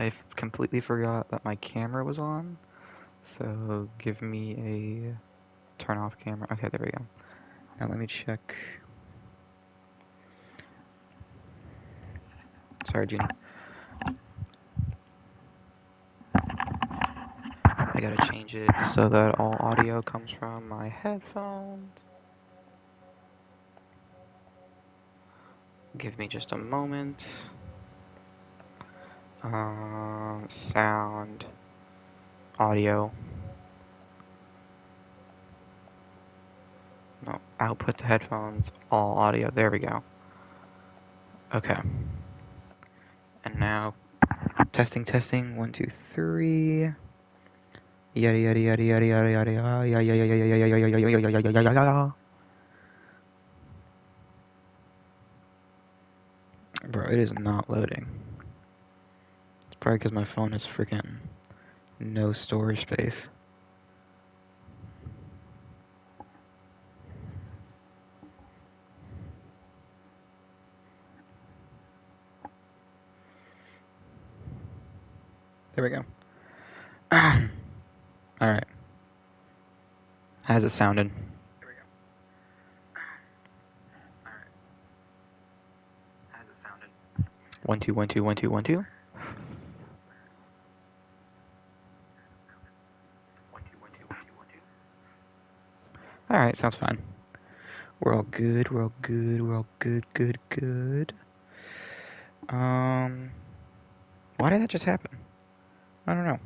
I completely forgot that my camera was on, so give me a turn off camera. Okay, there we go. Now let me check. Sorry, Gina. I gotta change it so that all audio comes from my headphones. Give me just a moment. Sound, audio. No, output to headphones, all audio. There we go. Okay. And now, testing, testing. 1, 2, 3. Yada yada yada yada yada yada yada yada yada yada yada yada yada yada. Bro, it is not loading. It's probably because my phone has freaking no storage space. There we go. Alright. How's it sounding? There we go. Alright. How's it sounding? 1, 2, 1, 2, 1, 2, 1, 2. 1, 2, 1, 2, 1, 2, 1, 2. Alright, sounds fine. We're all good, we're all good, we're all good, good, good. Why did that just happen? I don't know.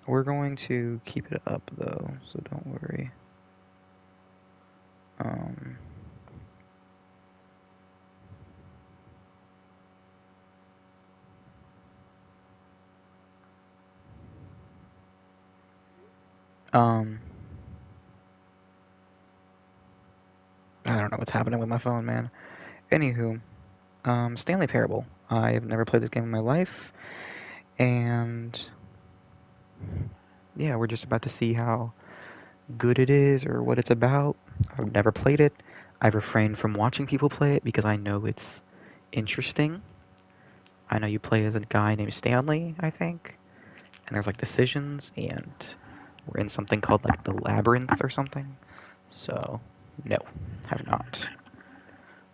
We're going to keep it up though, so don't worry. I don't know what's happening with my phone, man. Anywho, Stanley Parable. I've never played this game in my life, and yeah, we're just about to see how good it is or what it's about. I've never played it. I've refrained from watching people play it because I know it's interesting. I know you play as a guy named Stanley, I think, and there's like decisions, and we're in something called like the labyrinth or something. So, no, have not.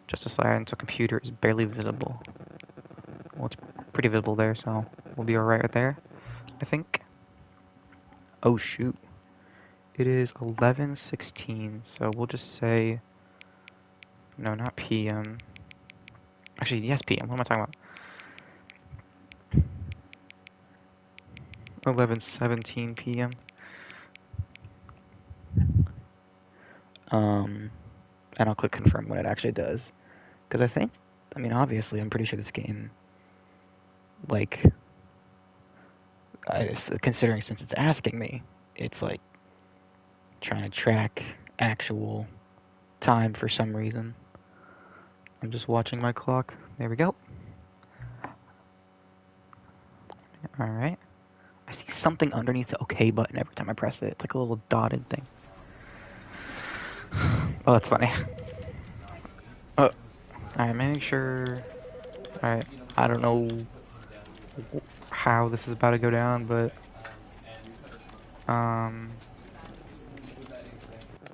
Just a silence, a computer is barely visible. Well, it's pretty visible there, so we'll be alright right there, I think. Oh shoot. It is 11:16, so we'll just say... No, not PM. Actually, yes, PM. What am I talking about? 11:17 PM. And I'll click confirm when it actually does. Because I mean, obviously, I'm pretty sure this game, like, considering since it's asking me, it's like trying to track actual time for some reason. I'm just watching my clock. There we go. Alright. I see something underneath the OK button every time I press it. It's like a little dotted thing. Oh, that's funny. Oh. Alright, make sure... Alright, I don't know how this is about to go down, but...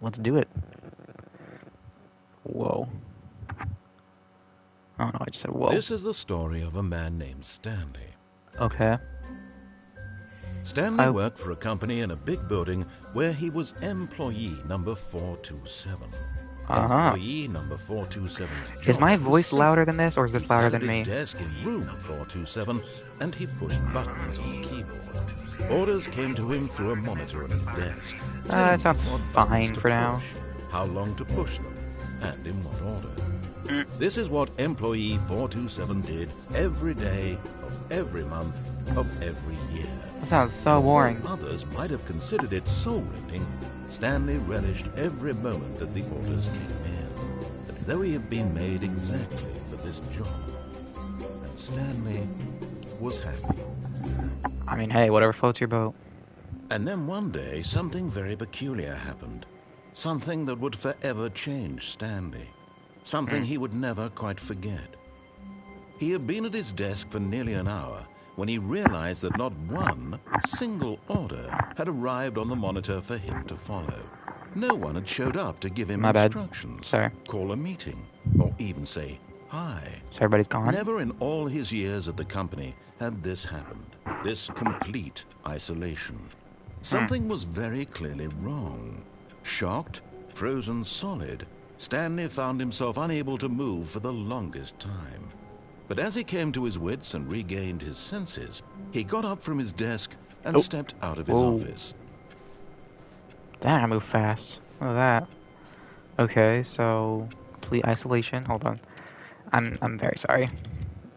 Let's do it. Whoa. Oh no, I just said whoa. This is the story of a man named Stanley. Okay. Stanley worked for a company in a big building where he was employee number 427. Employee number 427's Is my voice louder than this, or is this louder than me? He sat at his desk in room 427, and he pushed buttons on the keyboard. Orders came to him through a monitor at his desk. That sounds fine for now. How long to push them, and in what order. This is what employee 427 did every day of every month of every year. That sounds so boring. While others might have considered it soul-rending, Stanley relished every moment that the orders came in, as though he had been made exactly for this job. And Stanley was happy. I mean, hey, whatever floats your boat. And then one day, something very peculiar happened. Something that would forever change Stanley. Something he would never quite forget. He had been at his desk for nearly an hour when he realized that not one single order had arrived on the monitor for him to follow. No one had showed up to give him My bad. instructions, Sorry. call a meeting, or even say hi. So everybody's gone? Never in all his years at the company had this happened, this complete isolation. Something was very clearly wrong. Shocked, frozen solid, Stanley found himself unable to move for the longest time. But as he came to his wits and regained his senses, he got up from his desk and stepped out of his office. Damn, I move fast. Look at that. Okay, so complete isolation. Hold on. I'm very sorry.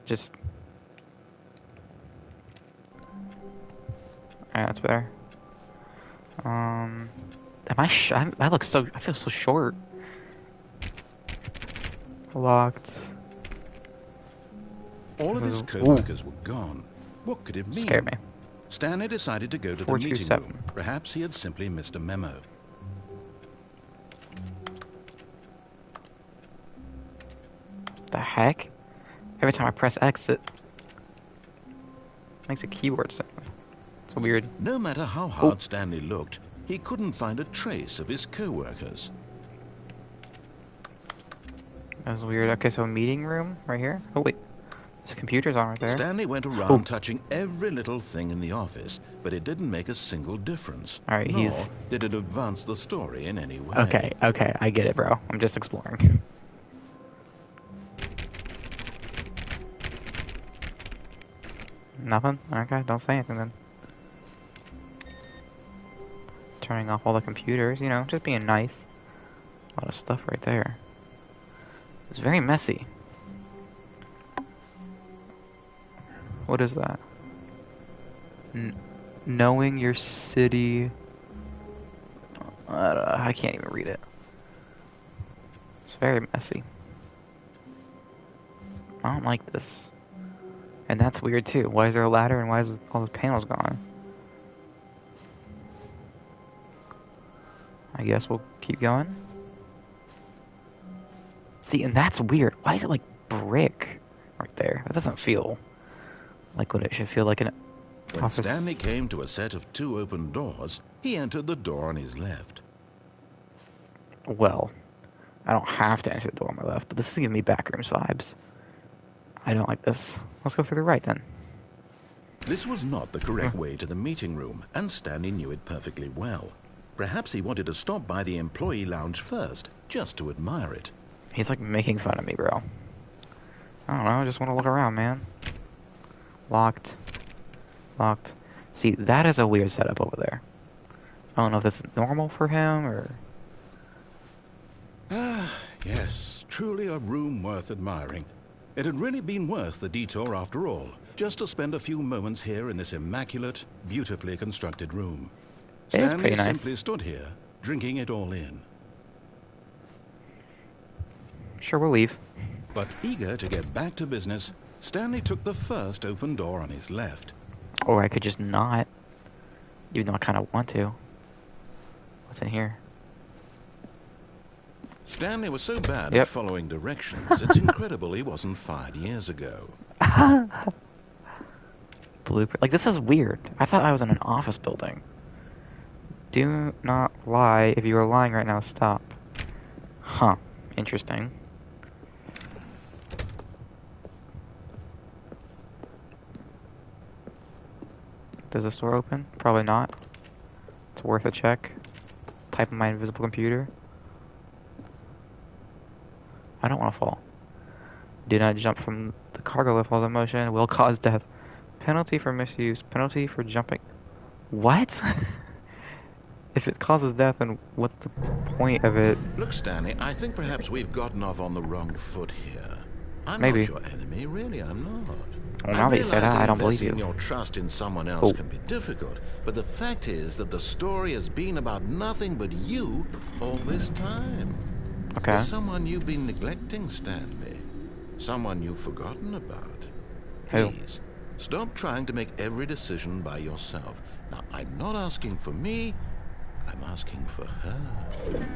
Just yeah, that's better. Am I look so. I feel so short. Locked. All of his co-workers were gone. What could it mean? Scared me. Stanley decided to go to the meeting room. Perhaps he had simply missed a memo. The heck? Every time I press exit, makes a keyboard sound. It's weird. No matter how hard Stanley looked, he couldn't find a trace of his co-workers. That was weird. Okay, so a meeting room right here. Oh wait, this computer's on right there. Stanley went around touching every little thing in the office, but it didn't make a single difference. All right, nor did it advance the story in any way. Okay, I get it, bro. I'm just exploring. Nothing? Okay, don't say anything then. Turning off all the computers, you know, just being nice. A lot of stuff right there. It's very messy. What is that? Knowing your city... I can't even read it. It's very messy. I don't like this. And that's weird too. Why is there a ladder and why is all those panels gone? I guess we'll keep going. See, and that's weird. Why is it like brick right there? That doesn't feel like what it should feel like in an When office. Stanley came to a set of 2 open doors, he entered the door on his left. Well, I don't have to enter the door on my left, but this is giving me backrooms vibes. I don't like this. Let's go through the right then. This was not the correct way to the meeting room, and Stanley knew it perfectly well. Perhaps he wanted to stop by the employee lounge first, just to admire it. He's like making fun of me, bro. I don't know, I just want to look around, man. Locked. Locked. See, that is a weird setup over there. I don't know if this is normal for him, or... Ah, yes, truly a room worth admiring. It had really been worth the detour after all, just to spend a few moments here in this immaculate, beautifully constructed room. It is Stanley pretty nice. simply stood here, drinking it all in. Sure, we'll leave. But eager to get back to business, Stanley took the first open door on his left. Or I could just not, even though I kind of want to. What's in here? Stanley was so bad at following directions, it's incredible he wasn't fired years ago. Blueprint. Like, this is weird. I thought I was in an office building. Do not lie. If you are lying right now, stop. Huh. Interesting. Does this door open? Probably not. It's worth a check. Type in my invisible computer. I don't want to fall. Do not jump from the cargo lift while in motion. Will cause death. Penalty for misuse. Penalty for jumping. What? If it causes death, then what's the point of it? Look, Stanley, I think perhaps we've gotten off on the wrong foot here. I'm Maybe. not your enemy, really, I'm not. Well, now that you say that, I don't believe you. Investing your trust in someone else can be difficult, but the fact is that the story has been about nothing but you all this time. Okay. There's someone you've been neglecting, Stanley. Someone you've forgotten about. Who? Please, stop trying to make every decision by yourself. Now, I'm not asking for me, I'm asking for her.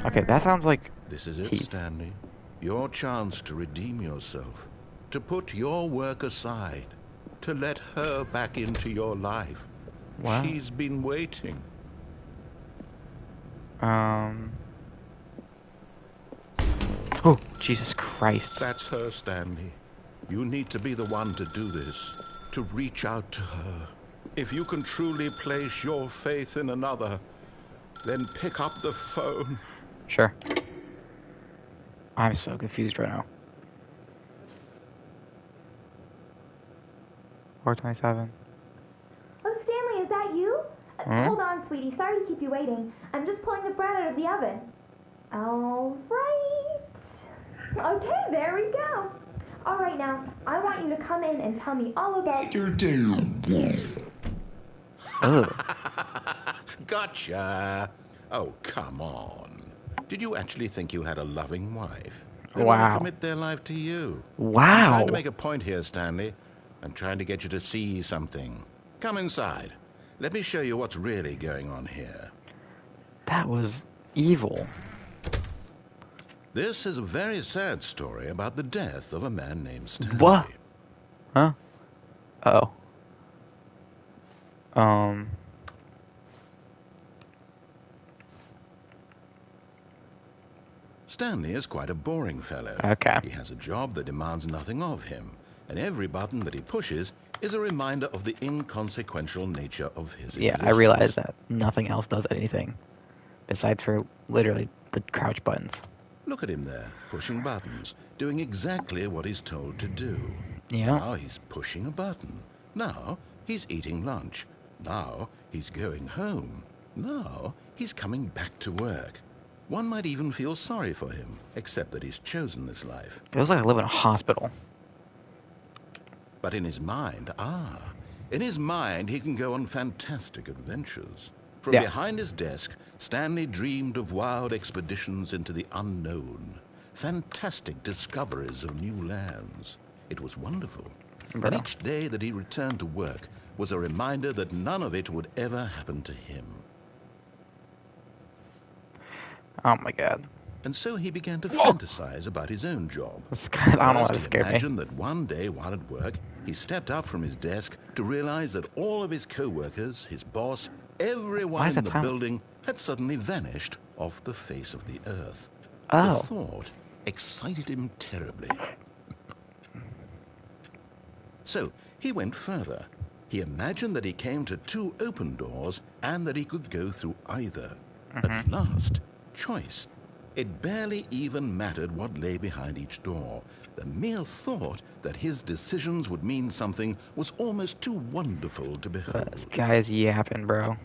Okay, that sounds like This is it, Heath. Stanley. Your chance to redeem yourself. to put your work aside, to let her back into your life. Wow. She's been waiting. Oh, Jesus Christ. That's her, Stanley. You need to be the one to do this, to reach out to her. If you can truly place your faith in another, then pick up the phone. Sure. I'm so confused right now. 427. Oh, Stanley, is that you? Hmm? Hold on, sweetie. Sorry to keep you waiting. I'm just pulling the bread out of the oven. All right. Okay, there we go. All right, now, I want you to come in and tell me all about your day. Ugh. Gotcha. Oh, come on. Did you actually think you had a loving wife? They want Wow. to commit their life to you. Wow. I'm trying to make a point here, Stanley. I'm trying to get you to see something. Come inside. Let me show you what's really going on here. That was evil. This is a very sad story about the death of a man named Stanley. What? Huh? Oh. Stanley is quite a boring fellow. Okay. He has a job that demands nothing of him, and every button that he pushes is a reminder of the inconsequential nature of his Yeah, existence. I realize that nothing else does anything besides for literally the crouch buttons. Look at him there, pushing buttons, doing exactly what he's told to do. Yeah. Now he's pushing a button. Now he's eating lunch. Now he's going home. Now he's coming back to work. One might even feel sorry for him, except that he's chosen this life. It was like I live in a hospital. But in his mind, in his mind he can go on fantastic adventures. From Yeah. behind his desk, Stanley dreamed of wild expeditions into the unknown, fantastic discoveries of new lands. It was wonderful. Bro. And each day that he returned to work was a reminder that none of it would ever happen to him. Oh my god. And so he began to fantasize about his own job. This kind of, I don't know why First, this he scared me. imagined that one day while at work, he stepped up from his desk to realize that all of his co-workers, his boss, everyone Why is in it the silent? building had suddenly vanished off the face of the earth. Oh. The thought excited him terribly. So he went further. He imagined that he came to two open doors and that he could go through either. At last, choice. It barely even mattered what lay behind each door. The mere thought that his decisions would mean something was almost too wonderful to This behold. guy's yapping, bro.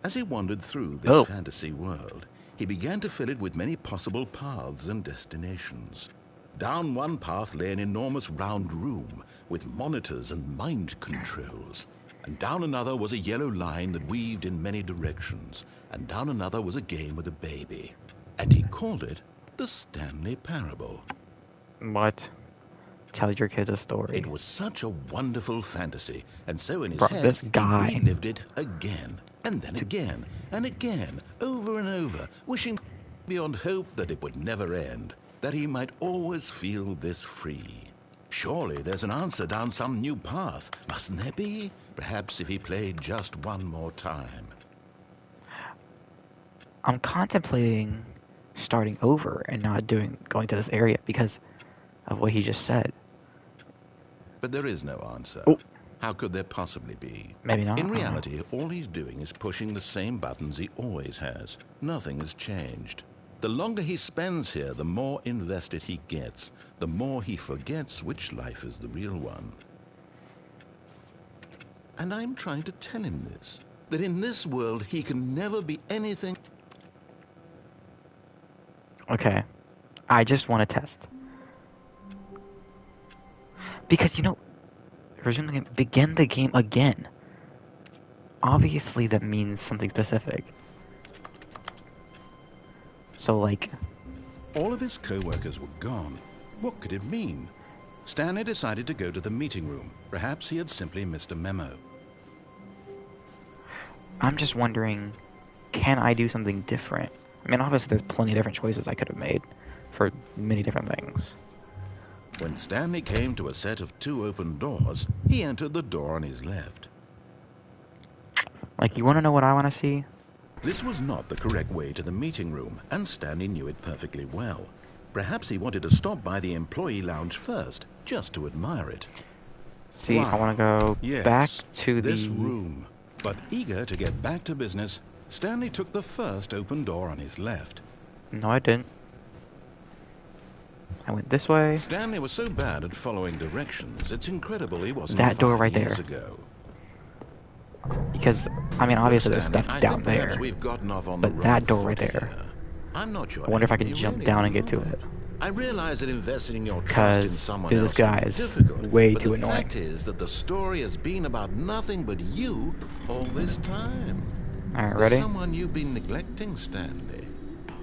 As he wandered through this fantasy world, he began to fill it with many possible paths and destinations. Down one path lay an enormous round room with monitors and mind controls. And down another was a yellow line that weaved in many directions. And down another was a game with a baby. And he called it the Stanley Parable. What? Tell your kids a story. It was such a wonderful fantasy, and so in his Bro, head, this guy. he relived it again, and then again, and again, over and over, wishing beyond hope that it would never end, that he might always feel this free. Surely there's an answer down some new path, mustn't there be? Perhaps if he played just one more time. I'm contemplating starting over and not going to this area because of what he just said. But there is no answer. Oh. How could there possibly be? Maybe not. In reality, all he's doing is pushing the same buttons he always has. Nothing has changed. The longer he spends here, the more invested he gets, the more he forgets which life is the real one. And I'm trying to tell him this, that in this world he can never be anything. Okay. I just want to test. Because, resume the game, begin the game again. Obviously that means something specific. So, like... All of his co-workers were gone. What could it mean? Stanley decided to go to the meeting room. Perhaps he had simply missed a memo. I'm just wondering, can I do something different? I mean, obviously there's plenty of different choices I could have made for many different things. When Stanley came to a set of 2 open doors, he entered the door on his left. Like, you want to know what I want to see? This was not the correct way to the meeting room, and Stanley knew it perfectly well. Perhaps he wanted to stop by the employee lounge first, just to admire it. See, I want to go back to this room. But eager to get back to business, Stanley took the first open door on his left. No, I didn't. I went this way. Stanley was so bad at following directions, it's incredible he wasn't that door right years there. Ago. Because, I mean, obviously there's stuff down there. We've gotten off on but the that door right there. I'm not sure. I wonder if I can jump down and get to it. I realize that investing your trust in someone else this guy is difficult, way but too the annoying. fact is that the story has been about nothing but you all this time. Alright, ready? Someone you've been neglecting, Stanley.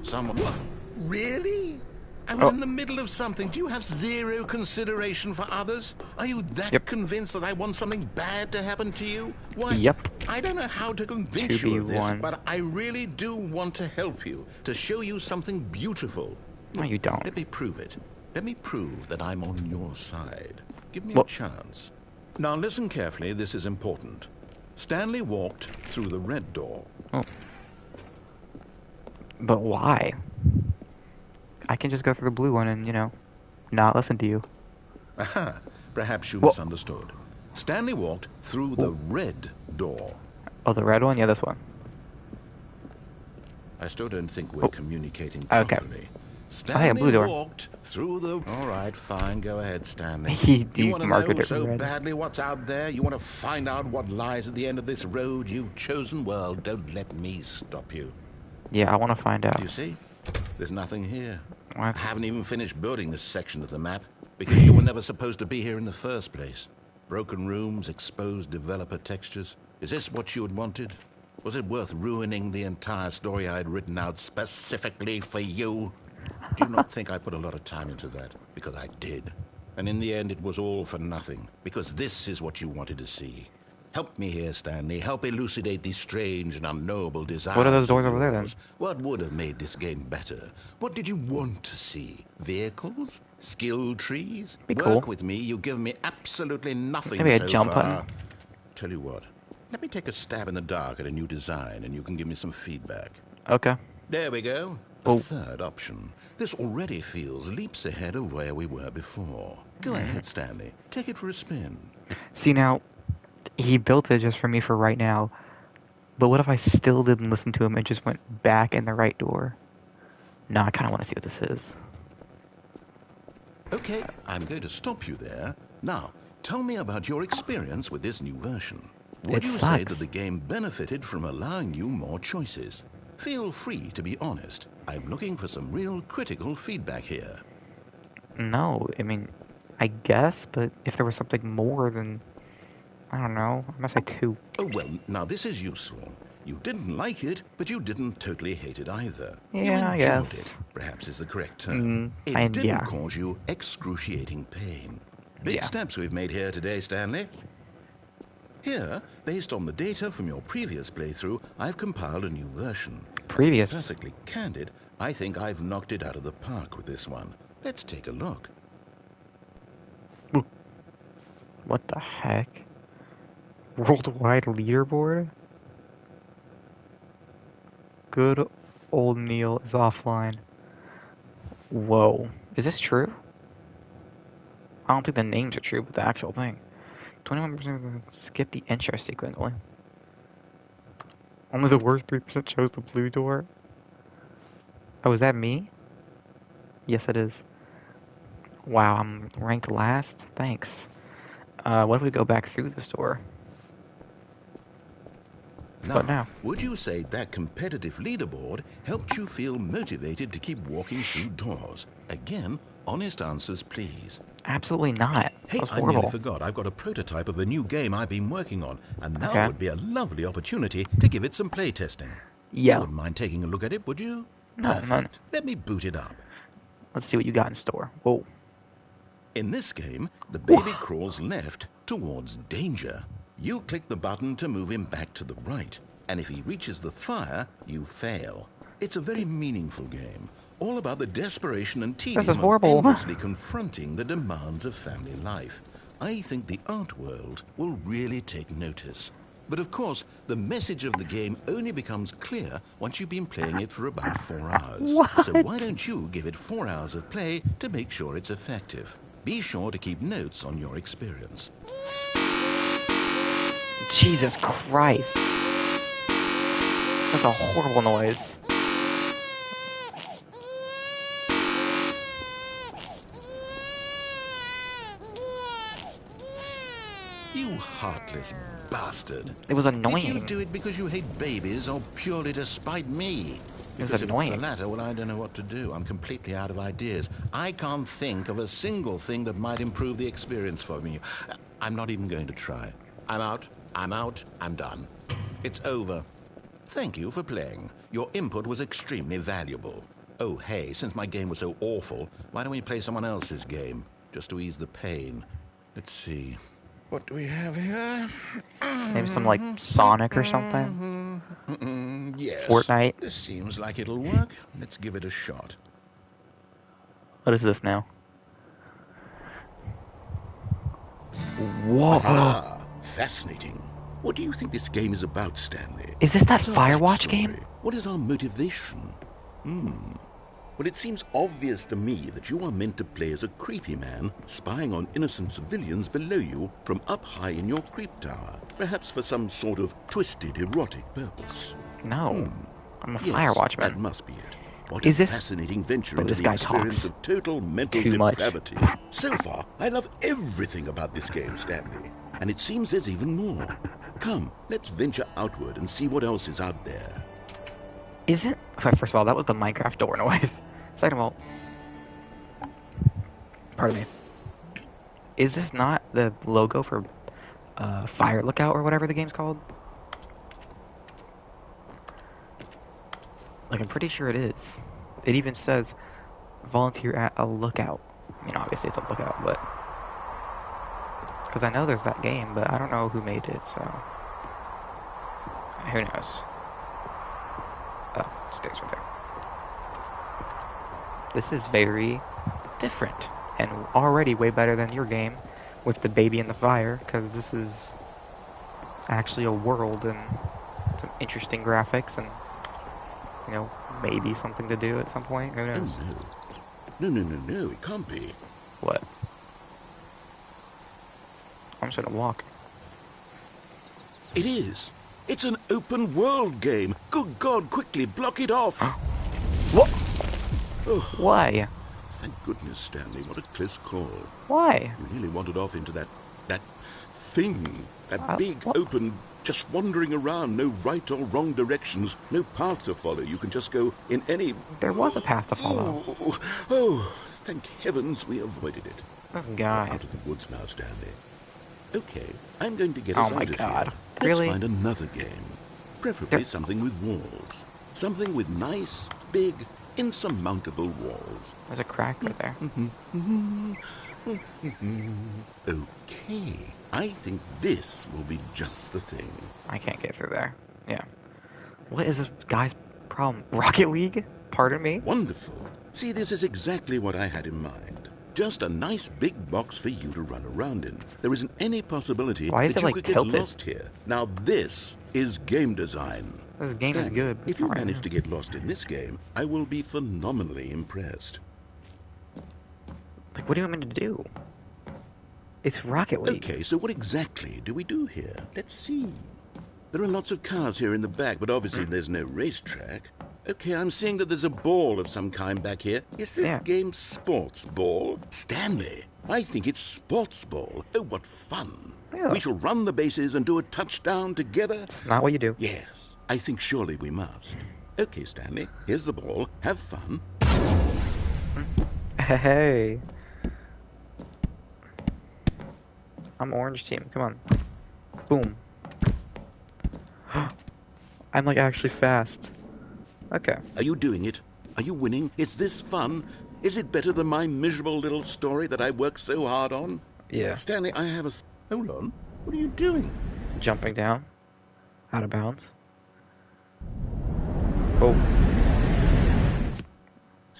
Someone... What? Really? I was in the middle of something. Do you have zero consideration for others? Are you that convinced that I want something bad to happen to you? Why? Yep. I don't know how to convince you of this, but I really do want to help you, to show you something beautiful. No, you don't. Let me prove it. Let me prove that I'm on your side. Give me a chance. Now listen carefully, this is important. Stanley walked through the red door. Oh. But why? I can just go through the blue one and, you know, not listen to you. Aha, perhaps you misunderstood. Stanley walked through the red door. Oh, the red one? Yeah, this one. I still don't think we're communicating properly. Okay. Stanley blue door. walked through the... All right, fine, go ahead, Stanley. You want to marked know it so red. badly what's out there? You want to find out what lies at the end of this road you've chosen? Well, don't let me stop you. Yeah, I want to find out. Do you see? There's nothing here. What? I haven't even finished building this section of the map because you were never supposed to be here in the first place. Broken rooms, exposed developer textures. Is this what you had wanted? Was it worth ruining the entire story I had written out specifically for you? Do you not think I put a lot of time into that? Because I did. And in the end, it was all for nothing. Because this is what you wanted to see. Help me here, Stanley. Help elucidate these strange and unknowable desires. What are those doors over there, then? What would have made this game better? What did you want to see? Vehicles? Skill trees? Be Work cool. with me. You've given me absolutely nothing Maybe a so jump far. button? Tell you what. Let me take a stab in the dark at a new design, and you can give me some feedback. Okay. There we go. The third option. This already feels leaps ahead of where we were before. Go ahead, Stanley. Take it for a spin. See, now, he built it just for me for right now. But what if I still didn't listen to him and just went back in the right door? No, I kind of want to see what this is. Okay, I'm going to stop you there. Now, tell me about your experience with this new version. Would you say that the game benefited from allowing you more choices? Feel free to be honest. I'm looking for some real critical feedback here. No, I mean, I guess, but if there was something more than, I don't know, I must say 2. Oh, well, now this is useful. You didn't like it, but you didn't totally hate it either. Yeah, you I enjoyed guess. it, perhaps is the correct term. It didn't cause you excruciating pain. Big steps we've made here today, Stanley. Here, based on the data from your previous playthrough, I've compiled a new version. Previous? To be perfectly candid, I think I've knocked it out of the park with this one. Let's take a look. What the heck? Worldwide leaderboard? Good old Neil is offline. Whoa. Is this true? I don't think the names are true, but the actual thing. 21% skip the intro sequence. Only the worst 3% chose the blue door. Oh, is that me? Yes, it is. Wow, I'm ranked last? Thanks. What if we go back through this door? Now, would you say that competitive leaderboard helped you feel motivated to keep walking through doors? Again, honest answers, please. Absolutely not. Hey, That was I horrible. nearly forgot. I've got a prototype of a new game I've been working on, and now would be a lovely opportunity to give it some playtesting. Yeah. You wouldn't mind taking a look at it, would you? No, none. Let me boot it up. Let's see what you got in store. Whoa. In this game, the baby crawls left towards danger. You click the button to move him back to the right, and if he reaches the fire, you fail. It's a very meaningful game. all about the desperation and This is tedium of horrible. endlessly confronting the demands of family life. I think the art world will really take notice. But of course, the message of the game only becomes clear once you've been playing it for about 4 hours. So What? why don't you give it 4 hours of play to make sure it's effective? Be sure to keep notes on your experience. Jesus Christ. That's a horrible noise. You heartless bastard. It was Did you annoying. do it because you hate babies or purely to spite me? It was Because if it's the annoying. latter, well, I don't know what to do. I'm completely out of ideas. I can't think of a single thing that might improve the experience for me. I'm not even going to try. I'm out. I'm done. It's over. Thank you for playing. Your input was extremely valuable. Oh, hey, since my game was so awful, why don't we play someone else's game? Just to ease the pain. Let's see. What do we have here? Maybe some like Sonic or something. Yes. Fortnite. This seems like it'll work. Let's give it a shot. What is this now? Whoa. Ah, fascinating. What do you think this game is about, Stanley? Is this that What's our Firewatch backstory? game? What is our motivation? Well, it seems obvious to me that you are meant to play as a creepy man spying on innocent civilians below you from up high in your creep tower, perhaps for some sort of twisted erotic purpose. No. I'm a Yes, Firewatch that man. must be it. What Is a this- fascinating venture Oh, into this the guy experience talks of total mental too much. depravity. So far, I love everything about this game, Stanley. And it seems there's even more. Come, let's venture outward and see what else is out there. Isn't... First of all, that was the Minecraft door noise. Second of all... Pardon me. Is this not the logo for Fire Lookout or whatever the game's called? Like, I'm pretty sure it is. It even says volunteer at a lookout. I mean, obviously it's a lookout, but... Because I know there's that game, but I don't know who made it, so... Who knows? Oh, stairs right there. This is very different, and already way better than your game with the baby in the fire, because this is actually a world and some interesting graphics and, you know, maybe something to do at some point. Who knows? Oh, no, it can't be. What? I'm just gonna walk. It is. It's an open world game. Good God, quickly, block it off. What? Oh, Why? thank goodness, Stanley. What a close call. Why? You nearly wandered off into that thing. That big, what? open, just wandering around. No right or wrong directions. No path to follow. You can just go in any... There was a path to follow. Oh, thank heavens we avoided it. This We're guy. out of the woods now, Stanley. Okay, I'm going to get Oh us my out of God. here. Really? Let's find another game. Preferably There- something with walls. Something with nice, big, insurmountable walls. There's a crack right there. Okay, I think this will be just the thing. I can't get through there. Yeah. What is this guy's problem? Rocket League? Pardon me? Wonderful. See, this is exactly what I had in mind. Just a nice big box for you to run around in. There isn't any possibility Why is that it, you like, could get tilted? lost here. Now this is game design. This game is Stanley, good. If you Alright, manage yeah. to get lost in this game, I will be phenomenally impressed. Like, what do you want me to do? It's Rocket League. Okay, so what exactly do we do here? Let's see. There are lots of cars here in the back, but obviously there's no racetrack. Okay, I'm seeing that there's a ball of some kind back here. Is this Yeah. game sports ball? Stanley, I think it's sports ball. Oh, what fun. Yeah. We shall run the bases and do a touchdown together. Not what you do. Yes, I think surely we must. Okay, Stanley, here's the ball. Have fun. Hey. I'm orange team. Come on. Boom. I'm like actually fast. Okay. Are you doing it? Are you winning? Is this fun? Is it better than my miserable little story that I worked so hard on? Yeah. Stanley, I have a... Hold on. What are you doing? Jumping down. Out of bounds. Oh.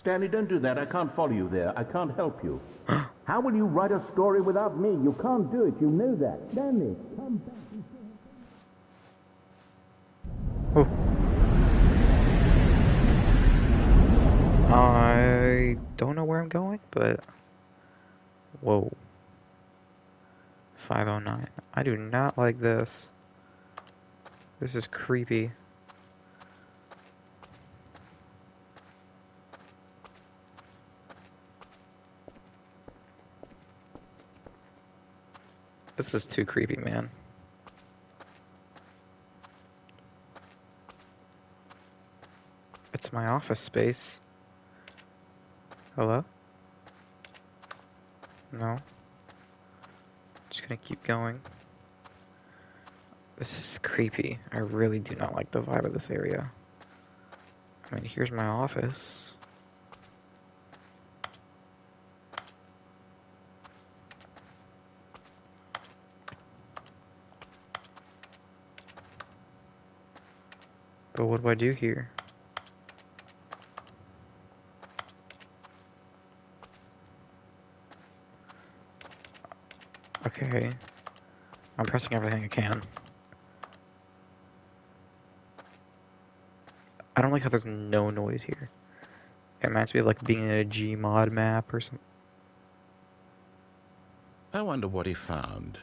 Stanley, don't do that. I can't follow you there. I can't help you. How will you write a story without me? You can't do it. You know that. Stanley, come back. Oh. I don't know where I'm going, but... Whoa. 509. I do not like this. This is creepy. This is too creepy, man. It's my office space. Hello? No. Just gonna keep going. This is creepy. I really do not like the vibe of this area. I mean, here's my office. But what do I do here? Okay. I'm pressing everything I can. I don't like how there's no noise here. It reminds me of like being in a Gmod map or something. I wonder what he found.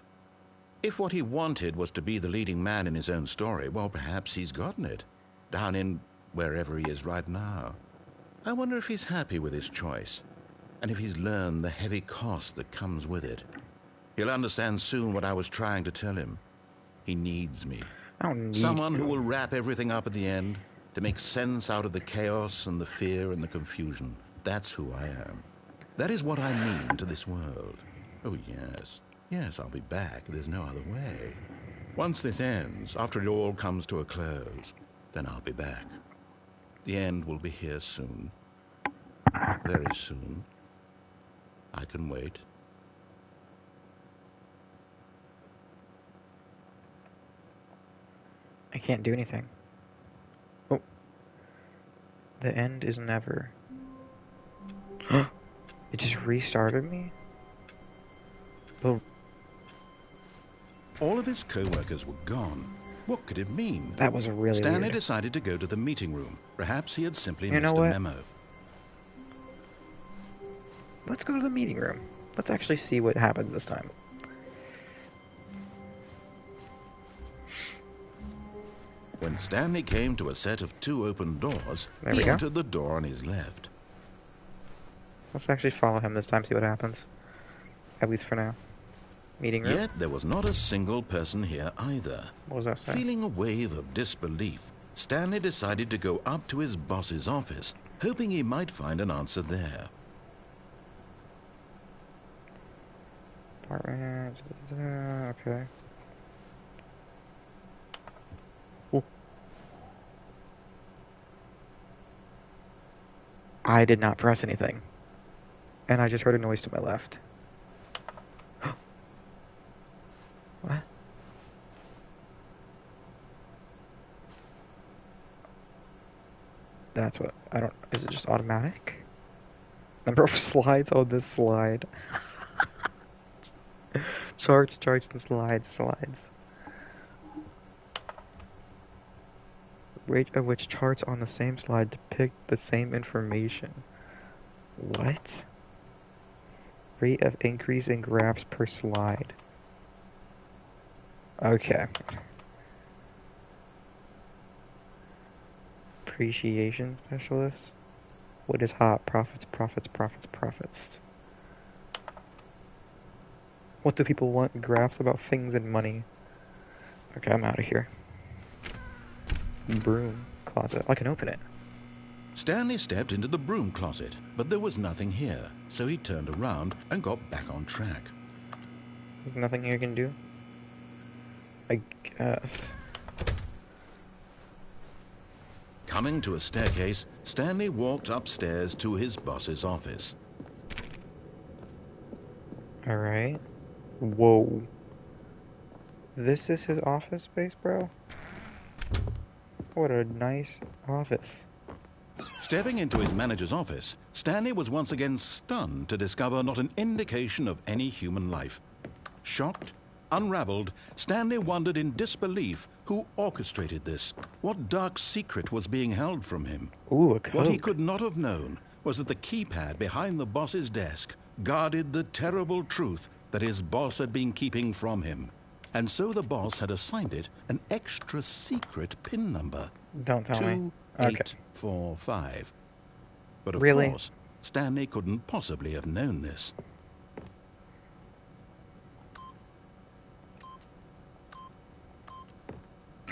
If what he wanted was to be the leading man in his own story, well, perhaps he's gotten it. Down in wherever he is right now. I wonder if he's happy with his choice, and if he's learned the heavy cost that comes with it. He'll understand soon what I was trying to tell him. He needs me. I don't need Someone you. who will wrap everything up at the end, to make sense out of the chaos and the fear and the confusion. That's who I am. That is what I mean to this world. Oh, yes. Yes, I'll be back. There's no other way. Once this ends, after it all comes to a close, then I'll be back. The end will be here soon. Very soon. I can wait. I can't do anything. Oh. The end is never. It just restarted me? Oh, All of his co-workers were gone. What could it mean? that was really Stanley weird. decided to go to the meeting room. Perhaps he had simply You know missed a what? memo. Let's go to the meeting room. Let's actually see what happens this time. When Stanley came to a set of 2 open doors, There he we go. entered the door on his left. Let's actually follow him this time, see what happens. At least for now. Meeting room? Yet there was not a single person here either. What was that say? Feeling a wave of disbelief, Stanley decided to go up to his boss's office, hoping he might find an answer there. Apartment. Okay. Ooh. I did not press anything. And I just heard a noise to my left. What? That's what, I don't, is it just automatic? Number of slides on this slide. Charts and slides. Rate of which charts on the same slide depict the same information. What? Rate of increase in graphs per slide. Okay. Appreciation specialist. What is hot? Profits. What do people want? Graphs about things and money. Okay, I'm out of here. Broom closet. I can open it. Stanley stepped into the broom closet, but there was nothing here, so he turned around and got back on track. There's nothing here you can do? I guess. Coming to a staircase, Stanley walked upstairs to his boss's office. Alright. Whoa. This is his office space, bro? What a nice office. Stepping into his manager's office, Stanley was once again stunned to discover not an indication of any human life. Shocked, unraveled, Stanley wondered in disbelief who orchestrated this. What dark secret was being held from him? Ooh, a code. What he could not have known was that the keypad behind the boss's desk guarded the terrible truth that his boss had been keeping from him. And so the boss had assigned it an extra secret PIN number. Don't tell me. Okay. 2845. But of Really? course, Stanley couldn't possibly have known this.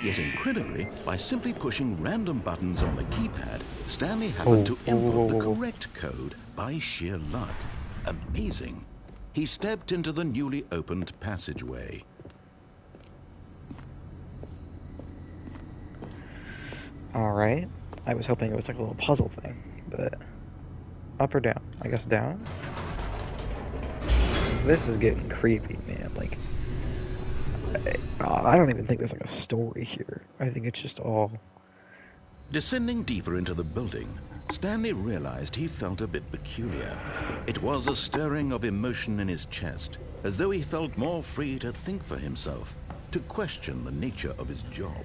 Yet incredibly, by simply pushing random buttons on the keypad, Stanley happened to input the correct code by sheer luck. Amazing. He stepped into the newly opened passageway. Alright. I was hoping it was like a little puzzle thing, but... Up or down? I guess down? This is getting creepy, man. Like... I don't even think there's like a story here. I think it's just all... Descending deeper into the building, Stanley realized he felt a bit peculiar. It was a stirring of emotion in his chest, as though he felt more free to think for himself, to question the nature of his job.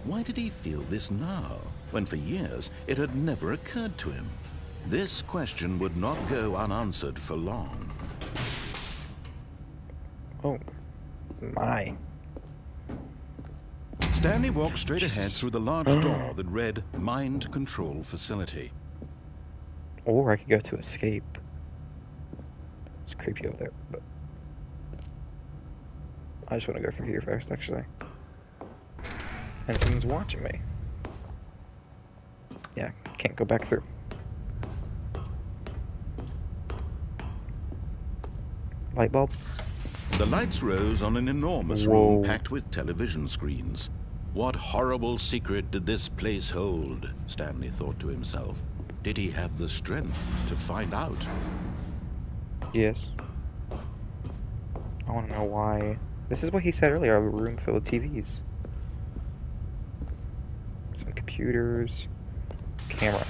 Why did he feel this now, when for years it had never occurred to him? This question would not go unanswered for long. Oh, my. Stanley walked straight ahead through the large door that read Mind Control Facility. Or I could go to escape. It's creepy over there, but... I just want to go through here first, actually. And someone's watching me. Yeah, can't go back through. Light bulb? The lights rose on an enormous room packed with television screens. What horrible secret did this place hold? Stanley thought to himself. Did he have the strength to find out? Yes. I want to know why. This is what he said earlier, a room filled with TVs. Some computers. Camera.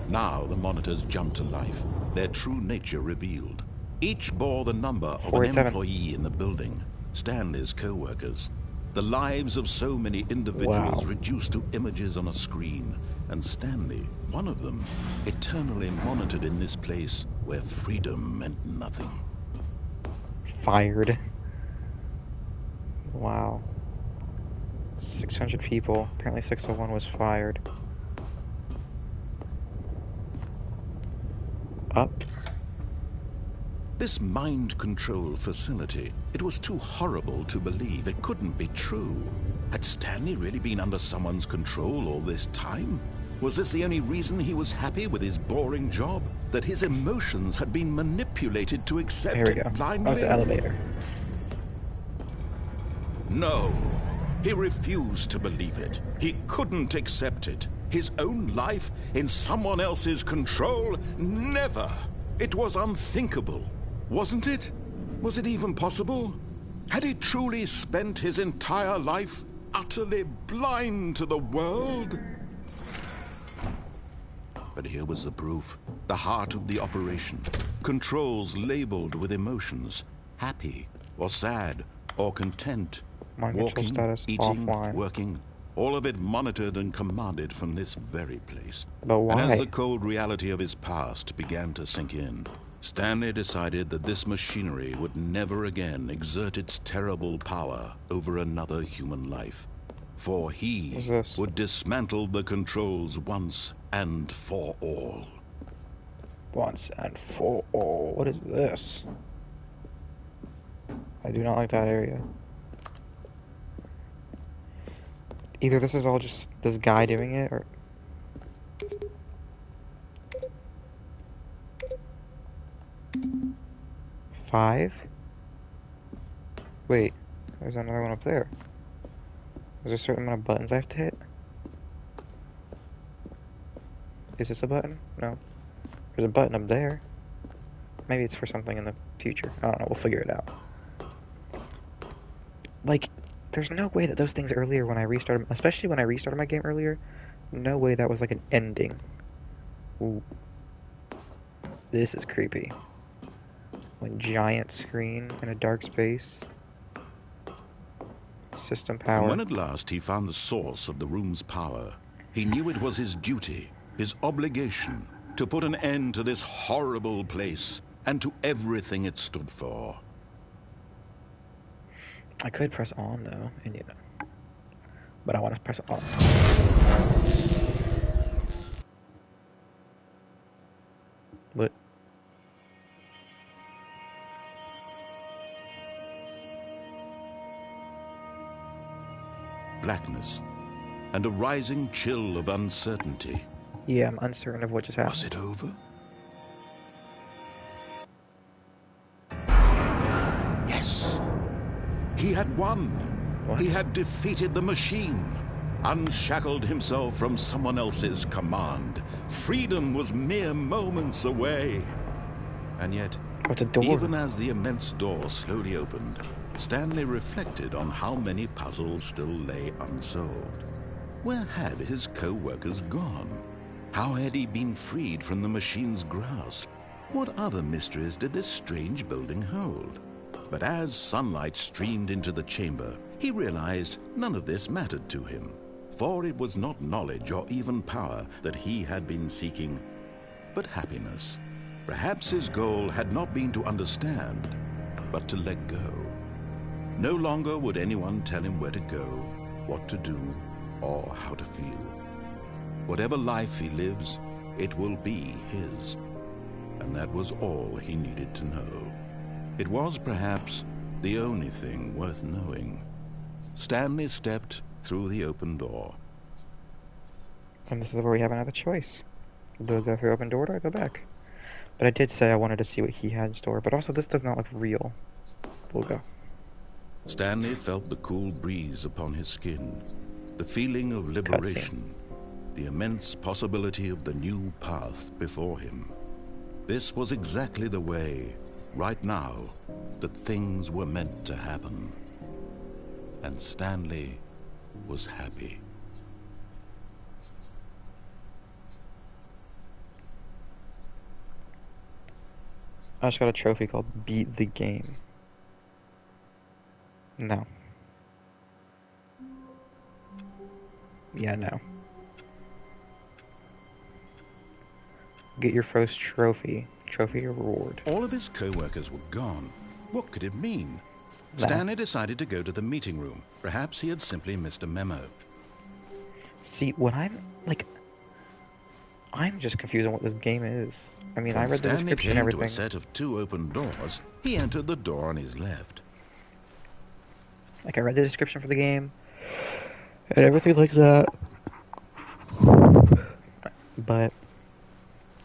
Now the monitors jumped to life, their true nature revealed. Each bore the number of an 47. employee in the building, Stanley's co-workers. The lives of so many individuals reduced to images on a screen, and Stanley, one of them, eternally monitored in this place where freedom meant nothing. Fired. Wow. 600 people. Apparently 601 was fired. Up. This mind control facility, it was too horrible to believe. It couldn't be true. Had Stanley really been under someone's control all this time? Was this the only reason he was happy with his boring job? That his emotions had been manipulated to accept There we it go. blindly? Oh, the elevator. No. He refused to believe it. He couldn't accept it. His own life in someone else's control? Never. It was unthinkable. Wasn't it? Was it even possible? Had he truly spent his entire life utterly blind to the world? But here was the proof. The heart of the operation. Controls labeled with emotions. Happy, or sad, or content. Mind control Walking, status eating, offline. working. All of it monitored and commanded from this very place. But why? And as the cold reality of his past began to sink in, Stanley decided that this machinery would never again exert its terrible power over another human life. For he would dismantle the controls once and for all. Once and for all. What is this? I do not like that area. Either this is all just this guy doing it, or... Five? Wait, there's another one up there. Is there a certain amount of buttons I have to hit? Is this a button? No. There's a button up there. Maybe it's for something in the future. I don't know, we'll figure it out. Like, there's no way that those things earlier when I restarted, especially when I restarted my game earlier, no way that was like an ending. Ooh. This is creepy. When giant screen in a dark space. System And power. when at last he found the source of the room's power, he knew it was his duty, his obligation, to put an end to this horrible place and to everything it stood for. I could press on though, and you know, but I want to press on. What? Blackness and a rising chill of uncertainty. Yeah, I'm uncertain of what just happened. Was it over? Yes. He had won. What? He had defeated the machine, unshackled himself from someone else's command. Freedom was mere moments away. And yet, What's a door? even as the immense door slowly opened, Stanley reflected on how many puzzles still lay unsolved. Where had his co-workers gone? How had he been freed from the machine's grasp? What other mysteries did this strange building hold? But as sunlight streamed into the chamber, he realized none of this mattered to him, for it was not knowledge or even power that he had been seeking, but happiness. Perhaps his goal had not been to understand, but to let go. No longer would anyone tell him where to go, what to do, or how to feel. Whatever life he lives, it will be his. And that was all he needed to know. It was perhaps the only thing worth knowing. Stanley stepped through the open door. And this is where we have another choice. Do I go through open door or do I go back? But I did say I wanted to see what he had in store, but also this does not look real. We'll go. Stanley felt the cool breeze upon his skin, the feeling of liberation, the immense possibility of the new path before him. This was exactly the way, right now, that things were meant to happen. And Stanley was happy. I just got a trophy called Beat the Game. No. Yeah, no. Get your first trophy. Trophy or reward. All of his co-workers were gone. What could it mean? Nah. Stanley decided to go to the meeting room. Perhaps he had simply missed a memo. See, when I'm just confused on what this game is. I mean, I read the Stanley description and came to everything. a set of 2 open doors. He entered the door on his left. Like, I read the description for the game and everything like that. But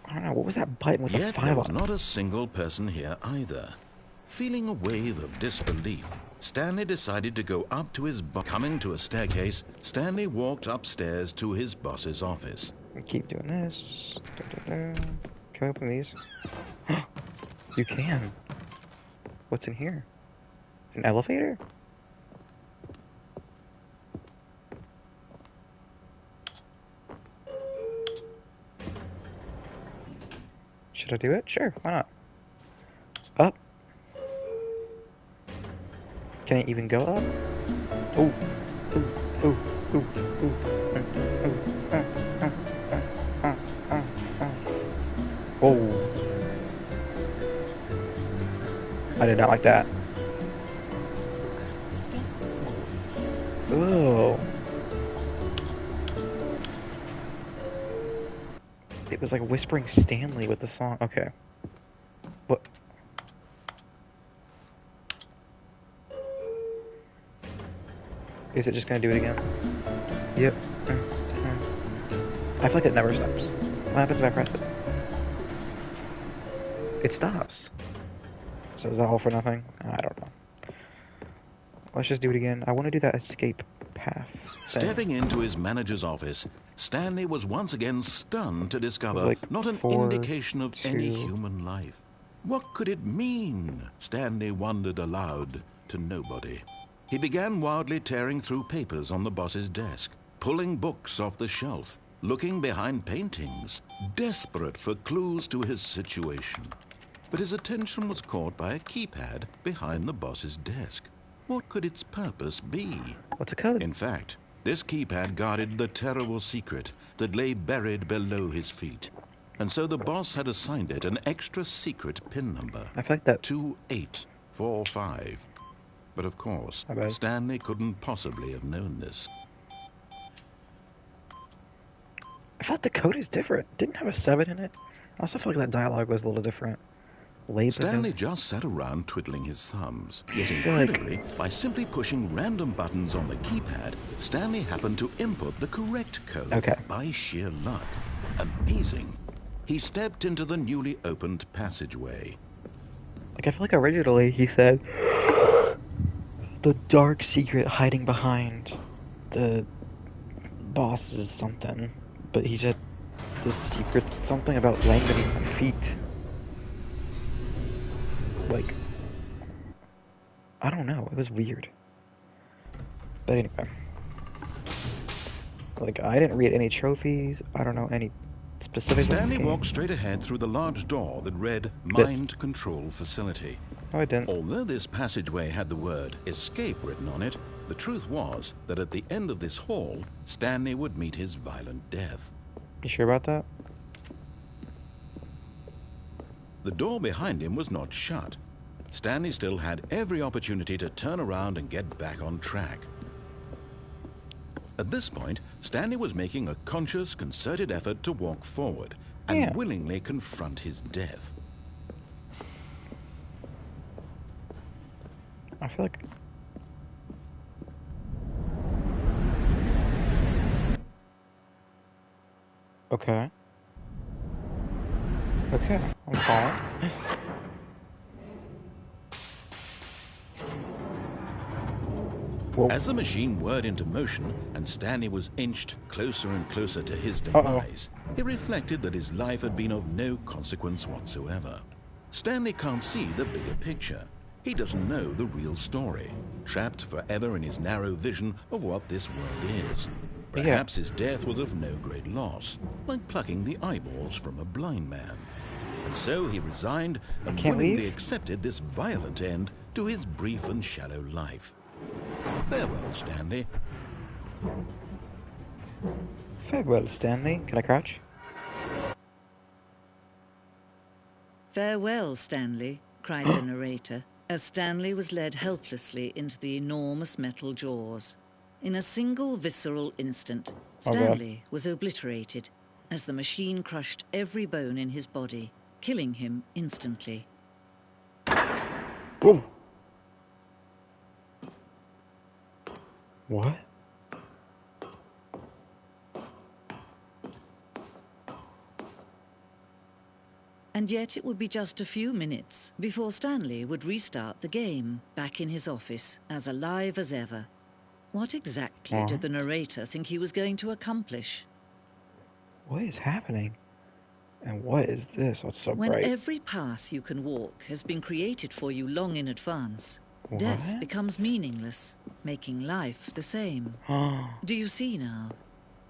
I don't know, what was that button with the Yet 5 there was on it? not a single person here either. Feeling a wave of disbelief, Stanley decided to go up to his boss. Coming to a staircase, Stanley walked upstairs to his boss's office. Keep doing this. Can I open these? You can. What's in here? An elevator? Should I do it? Sure, why not? Up. Can I even go up? Oh. Ooh, ooh, ooh, ooh. Whoa. I did not like that. Oh. It was like whispering Stanley with the song. Okay. What? Is it just gonna do it again? Yep. I feel like it never stops. What happens if I press it? It stops. So is that all for nothing? I don't know. Let's just do it again. I want to do that escape path thing. Stepping into his manager's office, Stanley was once again stunned to discover like not an 4, indication of any 2. human life. What could it mean? Stanley wondered aloud to nobody. He began wildly tearing through papers on the boss's desk, pulling books off the shelf. looking behind paintings, desperate for clues to his situation. But his attention was caught by a keypad behind the boss's desk. What could its purpose be? What's a code? In fact, this keypad guarded the terrible secret that lay buried below his feet. And so the boss had assigned it an extra secret PIN number. I feel like that. 2845. But of course, My bad. Stanley couldn't possibly have known this. I thought the code is different. Didn't have a 7 in it. I also feel like that dialogue was a little different. Stanley just sat around twiddling his thumbs. Yet I feel like- incredibly, by simply pushing random buttons on the keypad, Stanley happened to input the correct code by sheer luck. Amazing. He stepped into the newly opened passageway. Like, I feel like originally he said the dark secret hiding behind the boss is something, but he said the secret something about laying beneath my feet. Like, I don't know, it was weird. But anyway. Like, I didn't read any trophies, I don't know any specifics. Stanley walked straight ahead through the large door that read Mind Control Facility. No, I didn't. Although this passageway had the word escape written on it, the truth was that at the end of this hall, Stanley would meet his violent death. You sure about that? The door behind him was not shut. Stanley still had every opportunity to turn around and get back on track. At this point, Stanley was making a conscious, concerted effort to walk forward and willingly confront his death. I feel like... Okay. Okay, I'm following. Whoa. As the machine whirred into motion and Stanley was inched closer and closer to his demise, he reflected that his life had been of no consequence whatsoever. Stanley can't see the bigger picture. He doesn't know the real story, trapped forever in his narrow vision of what this world is. Perhaps his death was of no great loss, like plucking the eyeballs from a blind man. And so he resigned and willingly accepted this violent end to his brief and shallow life. Farewell, Stanley. Farewell, Stanley. Can I crouch? Farewell, Stanley, cried the narrator, as Stanley was led helplessly into the enormous metal jaws. In a single visceral instant, Stanley was obliterated as the machine crushed every bone in his body, killing him instantly. Boom. What? And yet it would be just a few minutes before Stanley would restart the game, back in his office, as alive as ever. What exactly did the narrator think he was going to accomplish? What is happening? And what is this? What's so When bright? every path you can walk has been created for you long in advance, death becomes meaningless, making life the same. Do you see now?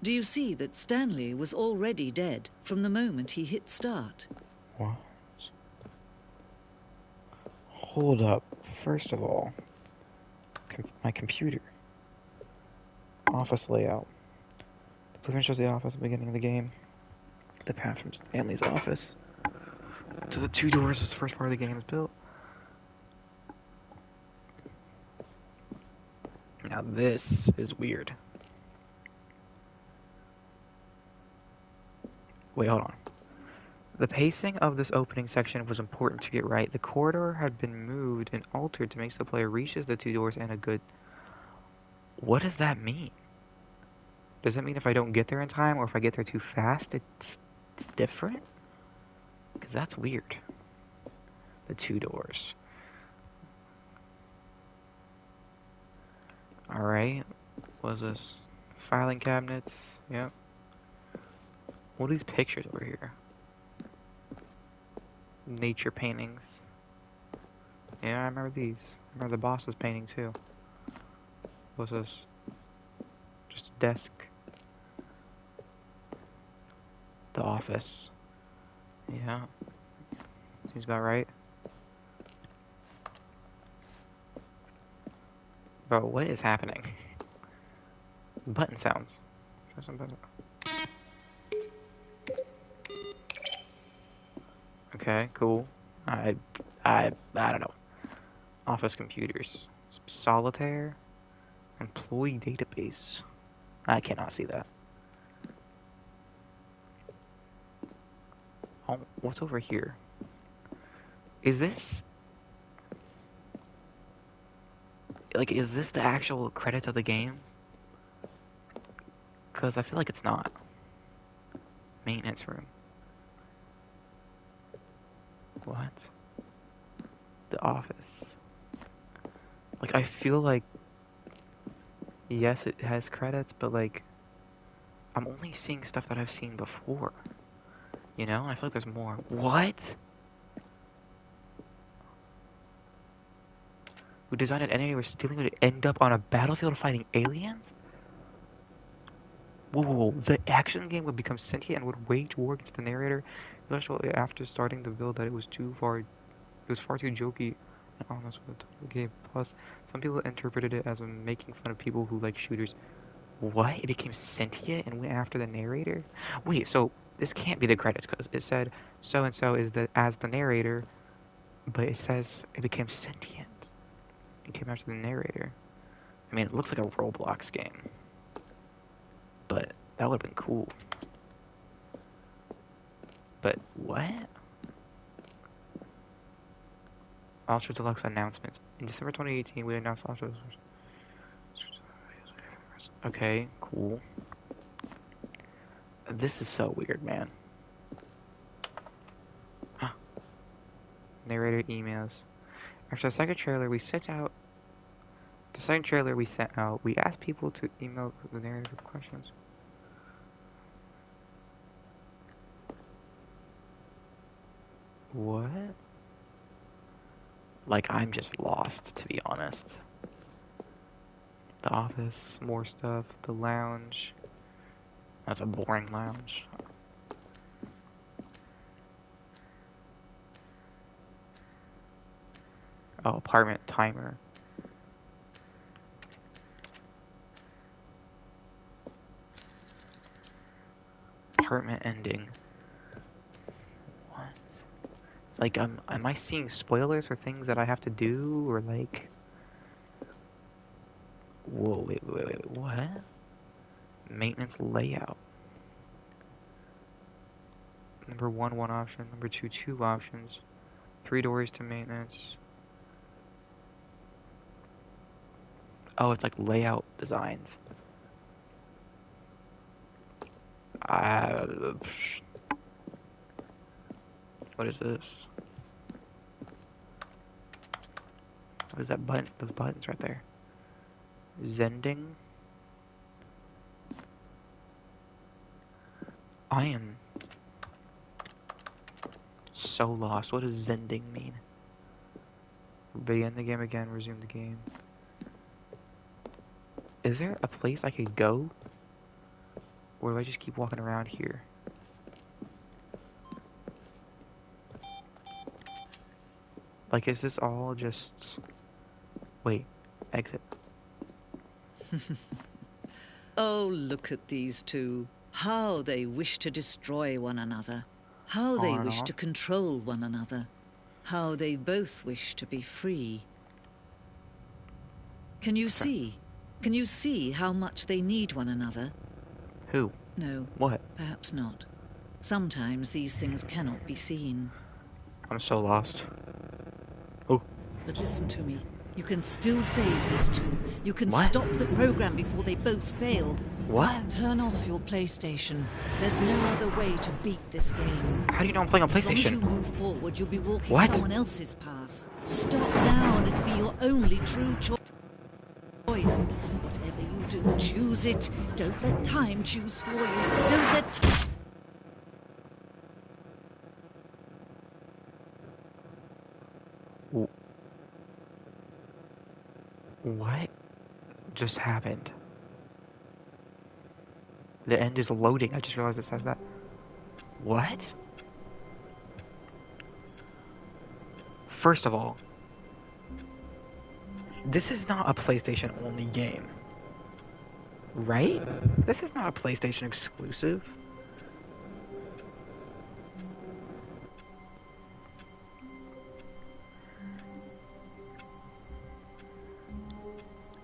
Do you see that Stanley was already dead from the moment he hit start? What? Hold up. First of all, my computer. Office layout. The blueprint shows the office at the beginning of the game. The path from Stanley's office to the two doors as the first part of the game is built. Now this is weird. Wait, hold on. The pacing of this opening section was important to get right. The corridor had been moved and altered to make so the player reaches the two doors in a good... What does that mean? Does that mean if I don't get there in time, or if I get there too fast, it's different? Because that's weird. The two doors. Alright. What is this? Filing cabinets. Yep. What are these pictures over here? Nature paintings. Yeah, I remember these. I remember the boss's painting too. What's this? Just a desk. The office. Yeah. Seems about right. Bro, what is happening? Button sounds. Okay, cool. I, I don't know. Office computers. Solitaire. Employee database. I cannot see that. Oh, what's over here? Is this... Like, is this the actual credits of the game? Because I feel like it's not. Maintenance room. What? The office. Like, I feel like... Yes, it has credits, but, like... I'm only seeing stuff that I've seen before. You know? I feel like there's more. What? Who designed an enemy we're stealing would end up on a battlefield fighting aliens? Whoa, whoa, whoa. The action game would become sentient and would wage war against the narrator. Eventually, after starting to build that it was far too jokey and honest with the total game. Plus, some people interpreted it as making fun of people who like shooters. What? It became sentient and went after the narrator? Wait, so this can't be the credits because it said so and so is as the narrator, but it says it became sentient. It came after the narrator. I mean, it looks like a Roblox game, but that would have been cool. But what? Ultra Deluxe announcements. In December 2018, we announced Ultra. Okay, cool. This is so weird, man. Huh. Narrator emails. After the second trailer, we sent out. The second trailer we sent out, we asked people to email the narrator with questions. What? Like, I'm just lost, to be honest. The office, more stuff. The lounge. That's a boring lounge. Oh, apartment timer. Apartment ending. What? Like, am I seeing spoilers or things that I have to do, or like... Whoa, wait, what? Maintenance layout. Number one option. Number two options. 3 doors to maintenance. Oh, it's like layout designs. What is this? What is that button? Those buttons right there. Zending. I am so lost. What does Zending mean? Begin the game again, resume the game. Is there a place I could go? Or do I just keep walking around here? Like, is this all just... Wait, exit. Oh, look at these two. How they wish to destroy one another. How they On and wish to off. control one another. How they both wish to be free. Can you see? Can you see how much they need one another? Who? No, What? perhaps not. Sometimes these things cannot be seen. I'm so lost. Oh. But listen to me. You can still save these two. You can What? stop the program before they both fail. What? Turn off your PlayStation. There's no other way to beat this game. How do you know I'm playing on As long as you PlayStation? move forward, you'll be walking What? someone else's path. Stop now and it'll be your only true choice. Whatever you do, choose it. Don't let time choose for you. Don't let... What just happened? The end is loading. I just realized it says that. What? First of all, this is not a PlayStation only game. Right? This is not a PlayStation exclusive.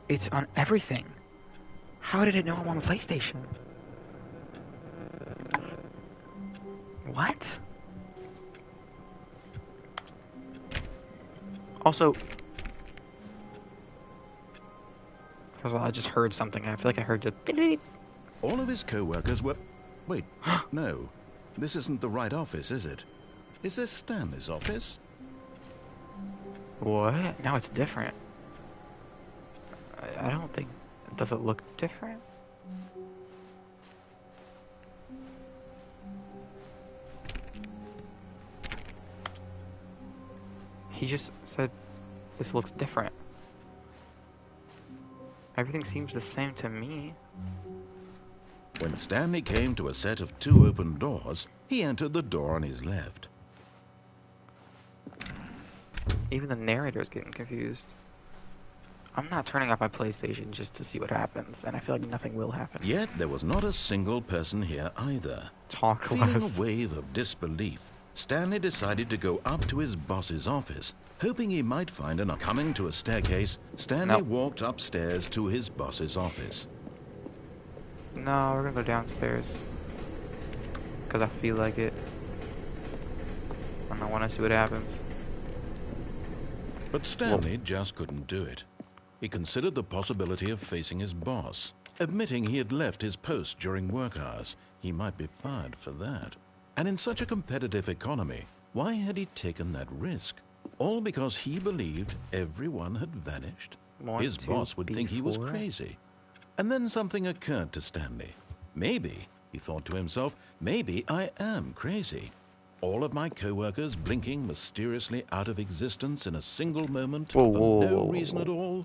It's on everything. How did it know I'm on PlayStation? What? Also, first of all, I just heard something. I feel like I heard just beep. All of his co-workers were... Wait, no. This isn't the right office, is it? Is this Stanley's office? What? Now it's different. I don't think... Does it look different? He just said this looks different. Everything seems the same to me. When Stanley came to a set of 2 open doors, he entered the door on his left. Even the narrator's getting confused. I'm not turning off my PlayStation just to see what happens, and I feel like nothing will happen. Yet there was not a single person here either. Talk Feeling less. a wave of disbelief, Stanley decided to go up to his boss's office, hoping he might find an... Coming to a staircase, Stanley walked upstairs to his boss's office. No, we're gonna go downstairs. Because I feel like it. And I want to see what happens. But Stanley just couldn't do it. He considered the possibility of facing his boss. Admitting he had left his post during work hours, he might be fired for that. And in such a competitive economy, why had he taken that risk? All because he believed everyone had vanished? His boss would think he was crazy. And then something occurred to Stanley. Maybe, he thought to himself, maybe I am crazy. All of my co-workers blinking mysteriously out of existence in a single moment for no reason at all.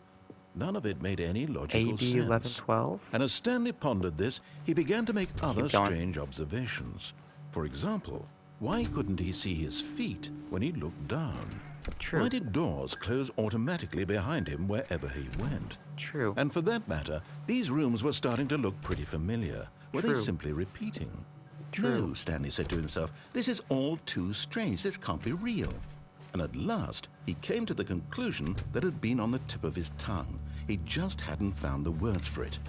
None of it made any logical AD sense. 1112? And as Stanley pondered this, he began to make other strange observations. For example, why couldn't he see his feet when he looked down? True. Why did doors close automatically behind him wherever he went? True. And for that matter, these rooms were starting to look pretty familiar. Were they simply repeating? True. No, Stanley said to himself, this is all too strange. This can't be real. And at last, he came to the conclusion that had been on the tip of his tongue. He just hadn't found the words for it.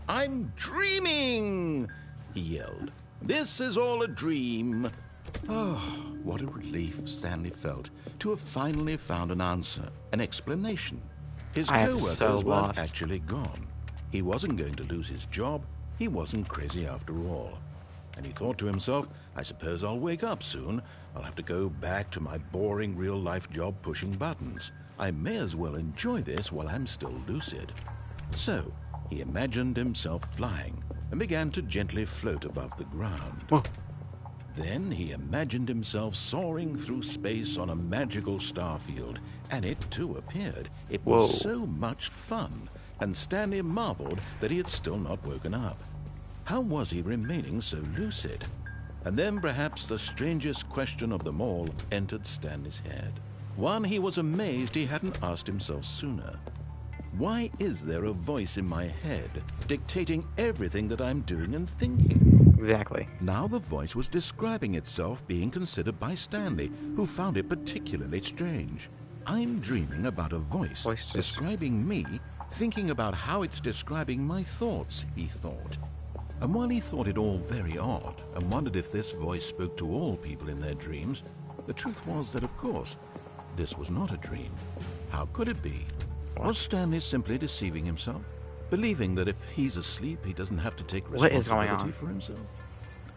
I'm dreaming, he yelled. This is all a dream. Oh, what a relief Stanley felt to have finally found an answer, an explanation. His co-workers weren't actually gone. He wasn't going to lose his job. He wasn't crazy after all. And he thought to himself, I suppose I'll wake up soon. I'll have to go back to my boring real-life job pushing buttons. I may as well enjoy this while I'm still lucid. So, he imagined himself flying and began to gently float above the ground. Whoa. Then he imagined himself soaring through space on a magical starfield, and it too appeared. It was so much fun, and Stanley marveled that he had still not woken up. How was he remaining so lucid? And then perhaps the strangest question of them all entered Stanley's head. One he was amazed he hadn't asked himself sooner. Why is there a voice in my head dictating everything that I'm doing and thinking? Exactly. Now the voice was describing itself being considered by Stanley, who found it particularly strange. I'm dreaming about a voice describing me, thinking about how it's describing my thoughts, he thought. And while he thought it all very odd and wondered if this voice spoke to all people in their dreams, the truth was that, of course, this was not a dream. How could it be? Was Stanley simply deceiving himself? Believing that if he's asleep, he doesn't have to take responsibility for himself?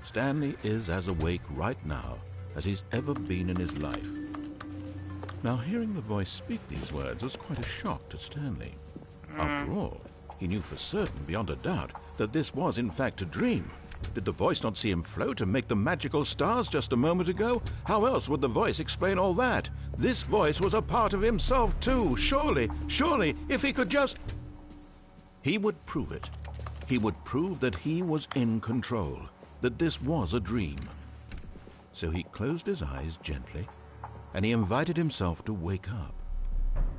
Stanley is as awake right now as he's ever been in his life. Now, hearing the voice speak these words was quite a shock to Stanley. After all, he knew for certain, beyond a doubt, that this was in fact a dream. Did the voice not see him float and make the magical stars just a moment ago? How else would the voice explain all that? This voice was a part of himself too. Surely, if he could just... He would prove it. He would prove that he was in control, that this was a dream. So he closed his eyes gently, and he invited himself to wake up.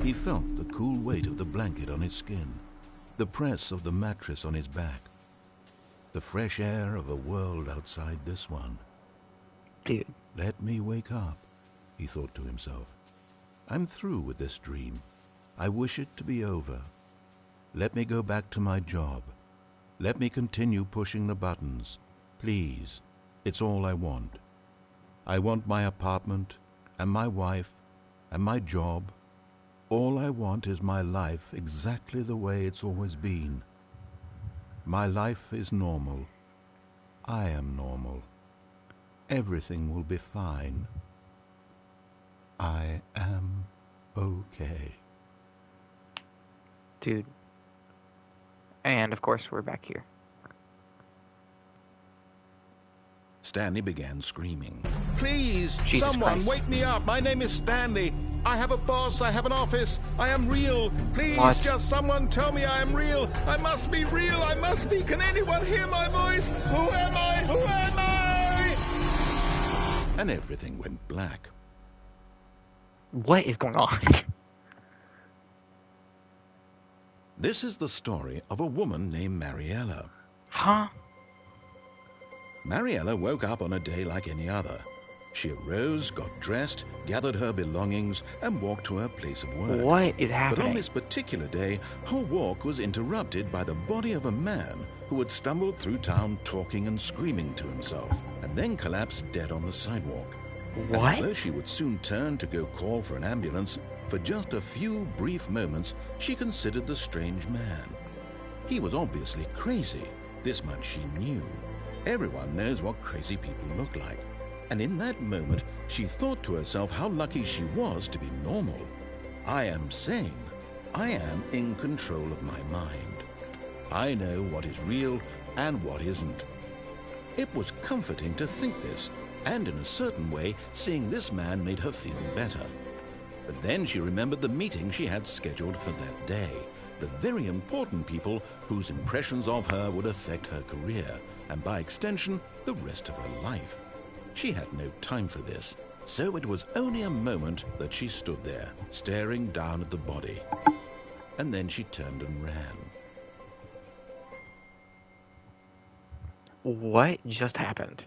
He felt the cool weight of the blanket on his skin, the press of the mattress on his back, the fresh air of a world outside this one. Dude. Let me wake up, he thought to himself. I'm through with this dream. I wish it to be over. Let me go back to my job. Let me continue pushing the buttons. Please, it's all I want. I want my apartment, and my wife, and my job. All I want is my life exactly the way it's always been. My life is normal. I am normal. Everything will be fine. I am okay. Dude. And, of course, we're back here. Stanley began screaming. Please, Jesus someone, Christ. wake me up. My name is Stanley. I have a boss. I have an office. I am real. Please, What? just someone tell me I am real. I must be real. I must be. Can anyone hear my voice? Who am I? Who am I? And everything went black. What is going on? This is the story of a woman named Mariella. Huh? Mariella woke up on a day like any other. She arose, got dressed, gathered her belongings, and walked to her place of work. What is But on happening? this particular day, her walk was interrupted by the body of a man who had stumbled through town talking and screaming to himself, and then collapsed dead on the sidewalk. And What? although she would soon turn to go call for an ambulance, for just a few brief moments, she considered the strange man. He was obviously crazy. This much she knew. Everyone knows what crazy people look like. And in that moment, she thought to herself how lucky she was to be normal. I am sane. I am in control of my mind. I know what is real and what isn't. It was comforting to think this, and in a certain way, seeing this man made her feel better. But then she remembered the meeting she had scheduled for that day, the very important people whose impressions of her would affect her career, and by extension, the rest of her life. She had no time for this, so it was only a moment that she stood there, staring down at the body. And then she turned and ran. What just happened?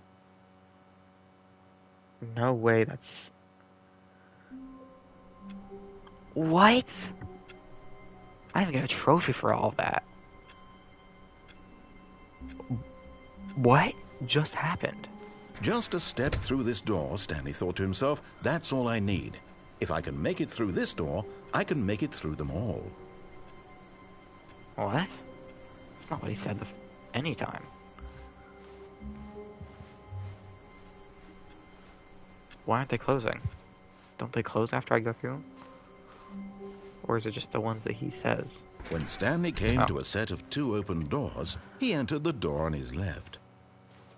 No way, that's... What? I didn't get a trophy for all of that. What just happened? Just a step through this door, Stanley thought to himself, that's all I need. If I can make it through this door, I can make it through them all. What? That's not what he said any time. Why aren't they closing? Don't they close after I go through them? Or is it just the ones that he says? When Stanley came to a set of 2 open doors, he entered the door on his left.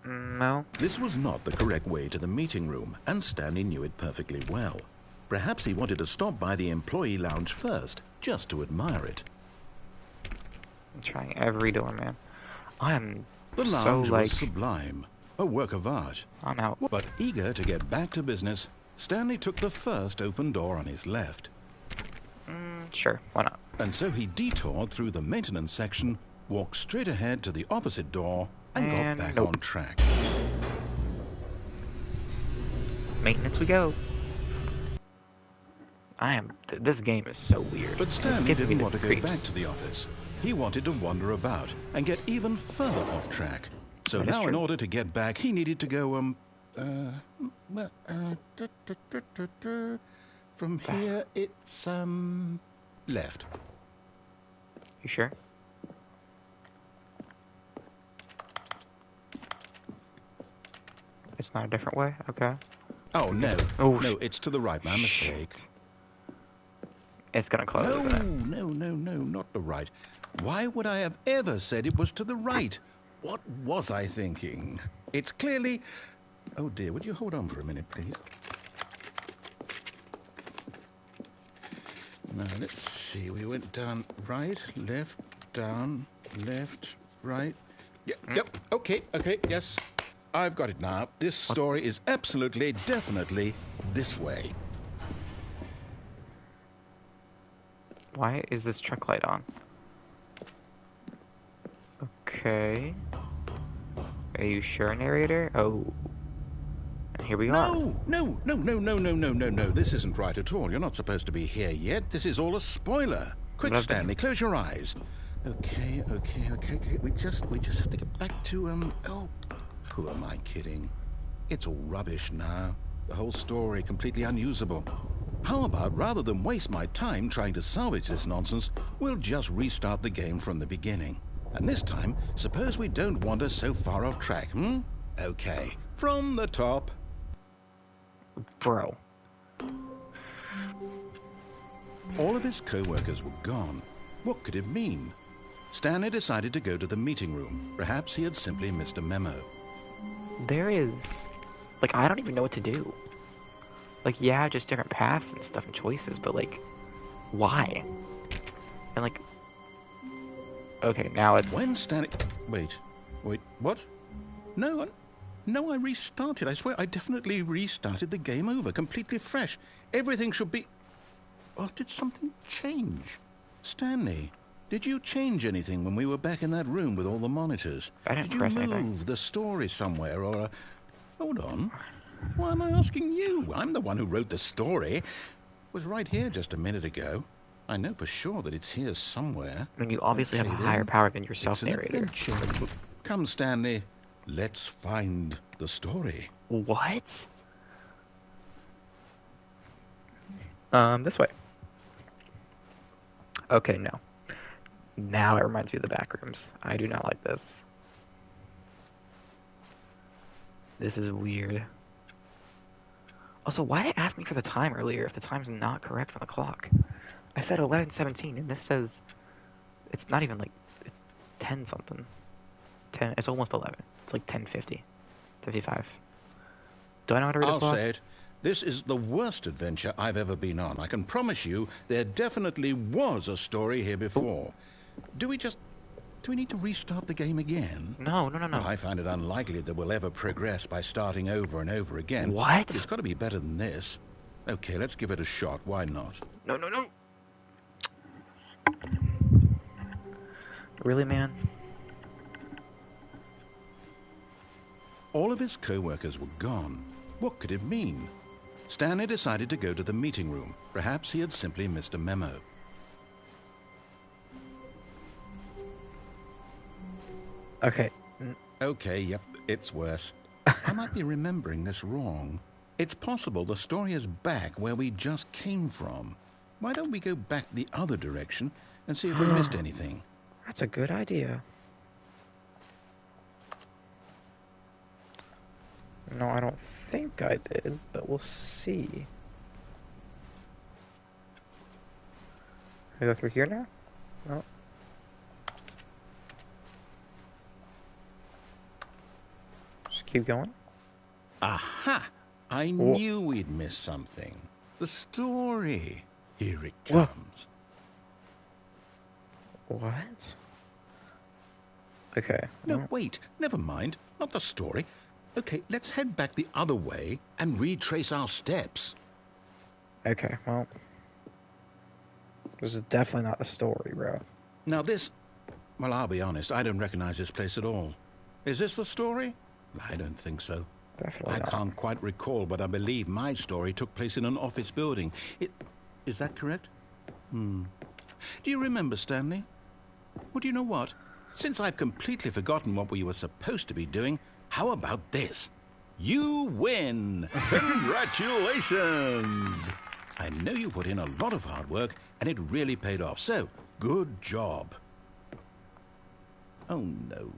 No. This was not the correct way to the meeting room, and Stanley knew it perfectly well. Perhaps he wanted to stop by the employee lounge first, just to admire it. I'm trying every door, man. I am The lounge so, like... was sublime, a work of art. I'm out. But eager to get back to business, Stanley took the first open door on his left. Sure, why not? And so he detoured through the maintenance section, walked straight ahead to the opposite door, and got back on track. Maintenance we go. This game is so weird. But It's Stanley giving me didn't the want to go creeps. back to the office. He wanted to wander about and get even further off track. So That is now in true. order to get back, he needed to go, from here it's, left. You sure? It's not a different way? Okay. Oh, no. Oh, no, it's to the right. My mistake. It's gonna close, No, isn't it? no, not the right. Why would I have ever said it was to the right? What was I thinking? It's clearly... Oh, dear, would you hold on for a minute, please? Now, let's see. We went down right, left, down, left, right. Yep, okay, yes. I've got it now. This story is absolutely, definitely this way. Why is this truck light on? Okay. Are you sure, narrator? Oh. And here we are. No. This isn't right at all. You're not supposed to be here yet. This is all a spoiler. Quick, Stanley, close your eyes. Okay. We just have to get back to, oh, who am I kidding? It's all rubbish now. The whole story completely unusable. How about, rather than waste my time trying to salvage this nonsense, we'll just restart the game from the beginning. And this time, suppose we don't wander so far off track, Okay, from the top. Bro. All of his co-workers were gone. What could it mean? Stanley decided to go to the meeting room. Perhaps he had simply missed a memo. There is... Like, I don't even know what to do. Like, yeah, just different paths and stuff and choices, but, like, why? And, like... Okay, now it's... When Stanley... Wait, what? No, I restarted. I swear, I definitely restarted the game over, completely fresh. Everything should be... Oh, did something change? Stanley, did you change anything when we were back in that room with all the monitors? I didn't did you press move anything. the story somewhere, or... Hold on. Why am I asking you? I'm the one who wrote the story. It was right here just a minute ago. I know for sure that it's here somewhere. I mean, you obviously have a higher power than yourself, narrator. Come, Stanley. Let's find the story. What? This way. Okay, no. Now it reminds me of the back rooms. I do not like this. This is weird. Also, why did it ask me for the time earlier if the time's not correct on the clock? I said 11:17, and this says it's not even like 10 something. 10. It's almost 11. It's like 10:50, 55. Do I know how to read a clock? I'll say it. This is the worst adventure I've ever been on. I can promise you there definitely was a story here before. Do we need to restart the game again? No. Well, I find it unlikely that we'll ever progress by starting over and over again. What? But it's got to be better than this. Okay, let's give it a shot. Why not? No. Really, man? All of his co-workers were gone. What could it mean? Stanley decided to go to the meeting room. Perhaps he had simply missed a memo. Okay. Okay, yep, it's worse. I might be remembering this wrong. It's possible the story is back where we just came from. Why don't we go back the other direction and see if we missed anything? That's a good idea. No, I don't think I did, but we'll see. I go through here now? No. Just keep going. Aha! I knew we'd missed something. The story. Here it comes. What? Okay. No, wait. Never mind. Not the story. Okay, let's head back the other way and retrace our steps. Okay, well. This is definitely not the story, bro. Now this... Well, I'll be honest. I don't recognize this place at all. Is this the story? I don't think so. Definitely I not. can't quite recall, but I believe my story took place in an office building. Is that correct? Do you remember, Stanley? Well, do you know what? Since I've completely forgotten what we were supposed to be doing, how about this? You win! Congratulations! I know you put in a lot of hard work, and it really paid off, so good job. Oh, no.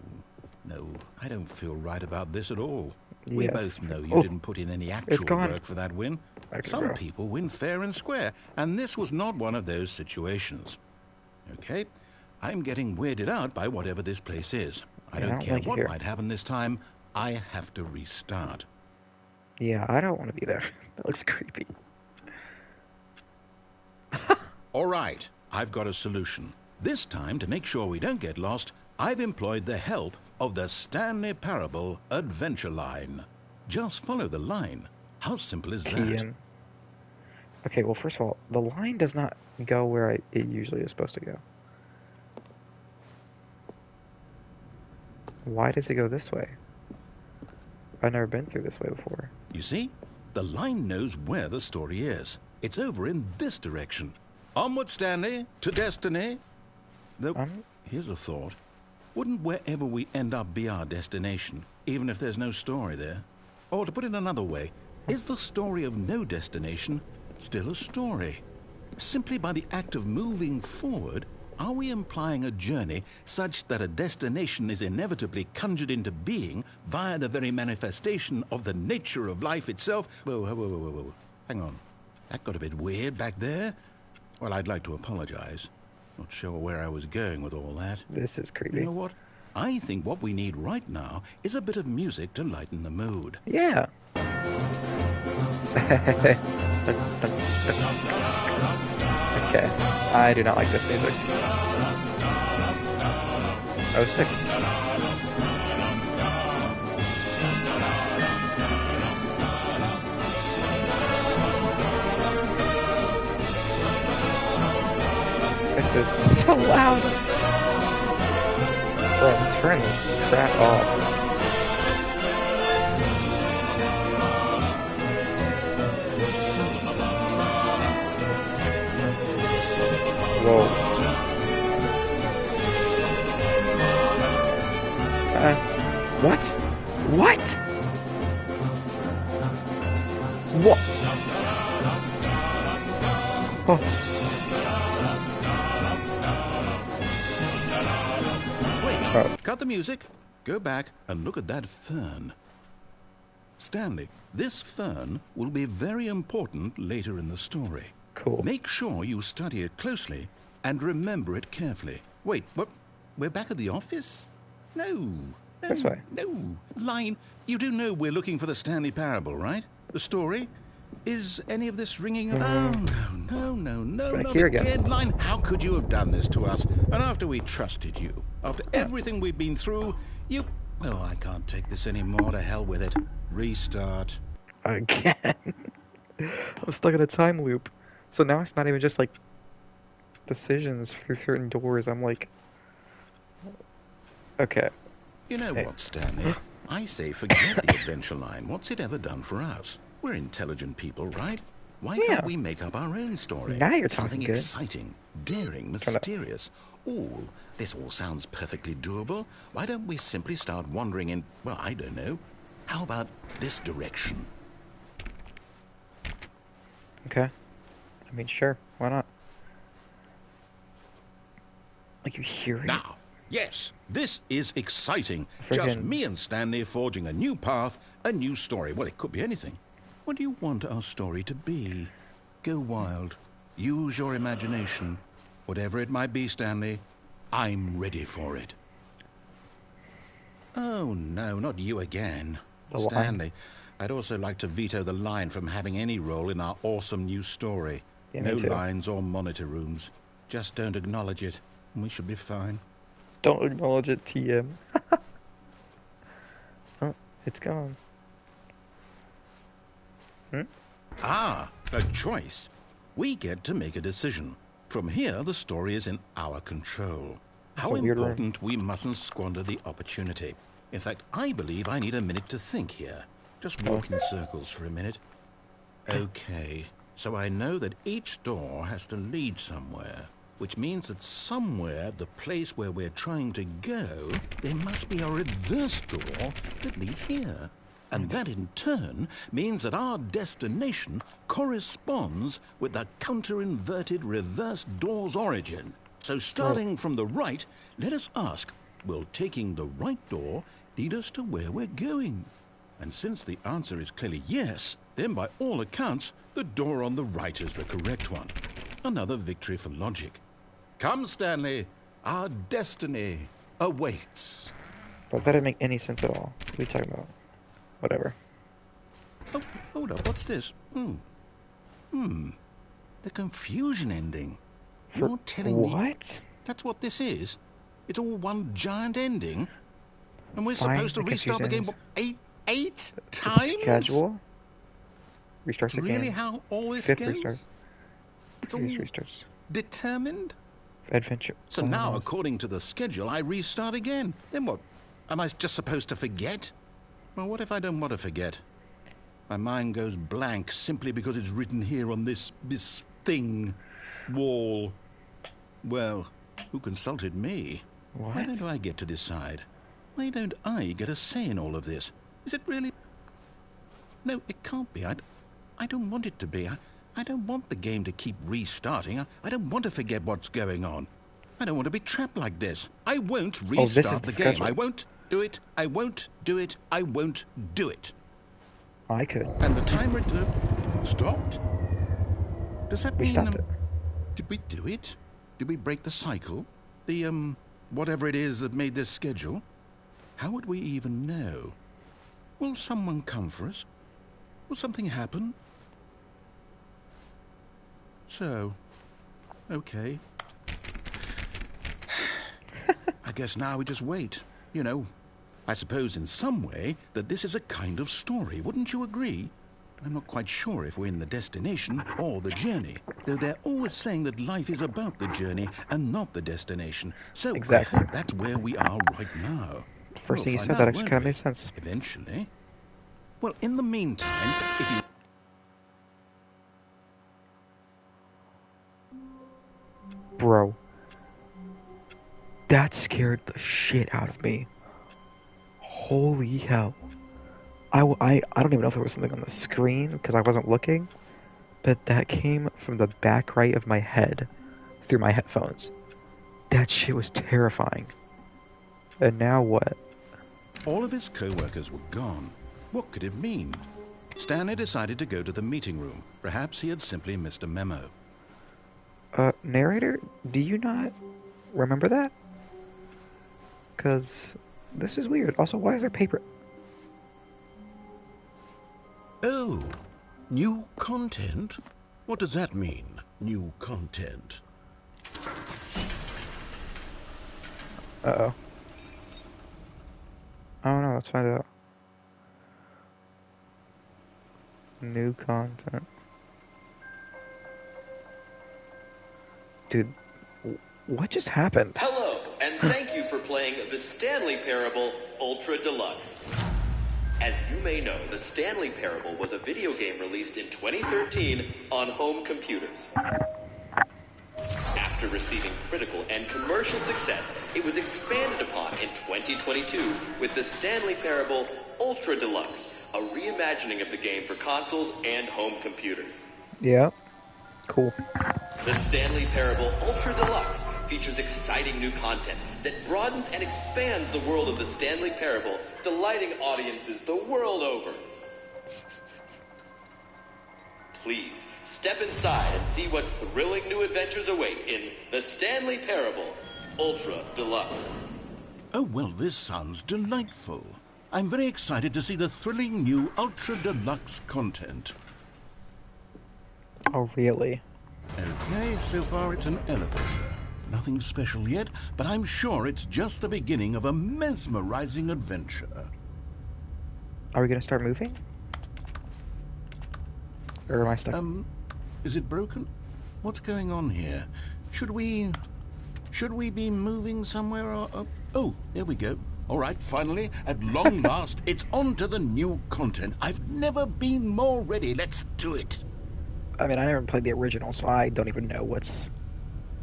No, I don't feel right about this at all. We both know you didn't put in any actual work for that win. Some people win fair and square, and this was not one of those situations. Okay, I'm getting weirded out by whatever this place is. I don't care what might happen this time. I have to restart. Yeah, I don't want to be there. That looks creepy. All right, I've got a solution. This time, to make sure we don't get lost, I've employed the help of the Stanley Parable Adventure Line. Just follow the line. How simple is that? TM. Okay, well, first of all, the line does not go where it usually is supposed to go. Why does it go this way? I've never been through this way before. You see? The line knows where the story is. It's over in this direction. Onward, Stanley, to destiny. Though, here's a thought. Wouldn't wherever we end up be our destination, even if there's no story there? Or to put it another way, is the story of no destination still a story? Simply by the act of moving forward, are we implying a journey such that a destination is inevitably conjured into being via the very manifestation of the nature of life itself? Whoa. Hang on. That got a bit weird back there. Well, I'd like to apologize. Not sure where I was going with all that. This is creepy. You know what? I think what we need right now is a bit of music to lighten the mood. Yeah. Okay. I do not like this music. Oh, sick. This is so loud. Bro, turn this crap off. Whoa. What? What? What? Oh. Wait, cut the music. Go back and look at that fern. Stanley, this fern will be very important later in the story. Cool. Make sure you study it closely and remember it carefully. Wait, what? We're back at the office? No. This way. No. Line, you do know we're looking for the Stanley Parable, right? The story? Is any of this ringing? Oh, no, Back not here again. again. Line, how could you have done this to us? And after we trusted you, after everything we've been through, you... Oh, I can't take this anymore. To hell with it. Restart. Again. I'm stuck in a time loop. So now it's not even just like decisions through certain doors. I'm like, okay. You know what, Stanley? I say forget the adventure line. What's it ever done for us? We're intelligent people, right? Why can't we make up our own story? Now you're Something talking good. exciting, daring, mysterious. Ooh, this all sounds perfectly doable. Why don't we simply start wandering in, well, I don't know. How about this direction? Okay. I mean, sure. Why not? Like, you hear it? Now, yes, this is exciting. Just me and Stanley forging a new path, a new story. Well, it could be anything. What do you want our story to be? Go wild. Use your imagination. Whatever it might be, Stanley, I'm ready for it. Oh, no, not you again. Stanley, I'd also like to veto the line from having any role in our awesome new story. Yeah, no lines or monitor rooms. Just don't acknowledge it, and we should be fine. Don't acknowledge it, TM. Oh, it's gone. Ah, a choice. We get to make a decision. From here, the story is in our control. How important we mustn't squander the opportunity. In fact, I believe I need a minute to think here. Just walk in circles for a minute. Okay, so I know that each door has to lead somewhere, which means that somewhere, the place where we're trying to go, there must be a reverse door that leads here. And that in turn means that our destination corresponds with the counter-inverted reverse door's origin. So starting from the right, let us ask, will taking the right door lead us to where we're going? And since the answer is clearly yes, then by all accounts, the door on the right is the correct one. Another victory for logic. Come, Stanley, our destiny awaits. But that didn't make any sense at all. What are you talking about? Whatever. Oh, hold up, what's this? The confusion ending. You're telling me... What? That's what this is? It's all one giant ending? And we're Find supposed to the restart the game, confusing what, eight times? schedule. Restart That's the really game. how all this 5th goes? restart. It's Previous all restarts. determined? Adventure. So now, according to the schedule, I restart again. Then what? Am I just supposed to forget? Well, what if I don't want to forget? My mind goes blank simply because it's written here on this thing, wall. Well, who consulted me? What? Why don't I get to decide? Why don't I get a say in all of this? Is it really? No, it can't be. I don't want it to be. I don't want the game to keep restarting. I don't want to forget what's going on. I don't want to be trapped like this. I won't restart the game. schedule. I won't do it. I won't do it. I won't do it. I could. And the timer stopped? Does that We mean... stopped it. Did we do it? Did we break the cycle? The, whatever it is that made this schedule? How would we even know? Will someone come for us? Will something happen? So, okay. I guess now we just wait. You know, I suppose in some way that this is a kind of story. Wouldn't you agree? I'm not quite sure if we're in the destination or the journey, though they're always saying that life is about the journey and not the destination. So Exactly. I hope that's where we are right now. First thing you We'll said, find that out, actually won't kind of we? made sense. Eventually. Well, in the meantime, if you... Bro. That scared the shit out of me. Holy hell. I don't even know if there was something on the screen because I wasn't looking, but that came from the back right of my head through my headphones. That shit was terrifying. And now what? All of his co-workers were gone. What could it mean? Stanley decided to go to the meeting room. Perhaps he had simply missed a memo. Narrator, do you not remember that? Because this is weird. Also, why is there paper? Oh, new content? What does that mean, new content? Uh-oh. Oh no, let's find out. New content. Dude, what just happened? Hello, and thank you for playing the Stanley Parable Ultra Deluxe. As you may know, the Stanley Parable was a video game released in 2013 on home computers. After receiving critical and commercial success, it was expanded upon in 2022 with the Stanley Parable Ultra Deluxe, a reimagining of the game for consoles and home computers. Yeah. Cool. The Stanley Parable Ultra Deluxe features exciting new content that broadens and expands the world of the Stanley Parable, delighting audiences the world over. Please, step inside and see what thrilling new adventures await in the Stanley Parable Ultra Deluxe. Oh, well, this sounds delightful. I'm very excited to see the thrilling new Ultra Deluxe content. Oh, really? Okay, so far it's an elevator. Nothing special yet, but I'm sure it's just the beginning of a mesmerizing adventure. Are we gonna start moving? Or am I stuck? Is it broken? What's going on here? Should we be moving somewhere or... Oh, there we go. All right, finally, at long last, it's on to the new content. I've never been more ready. Let's do it. I mean, I never played the original, so I don't even know what's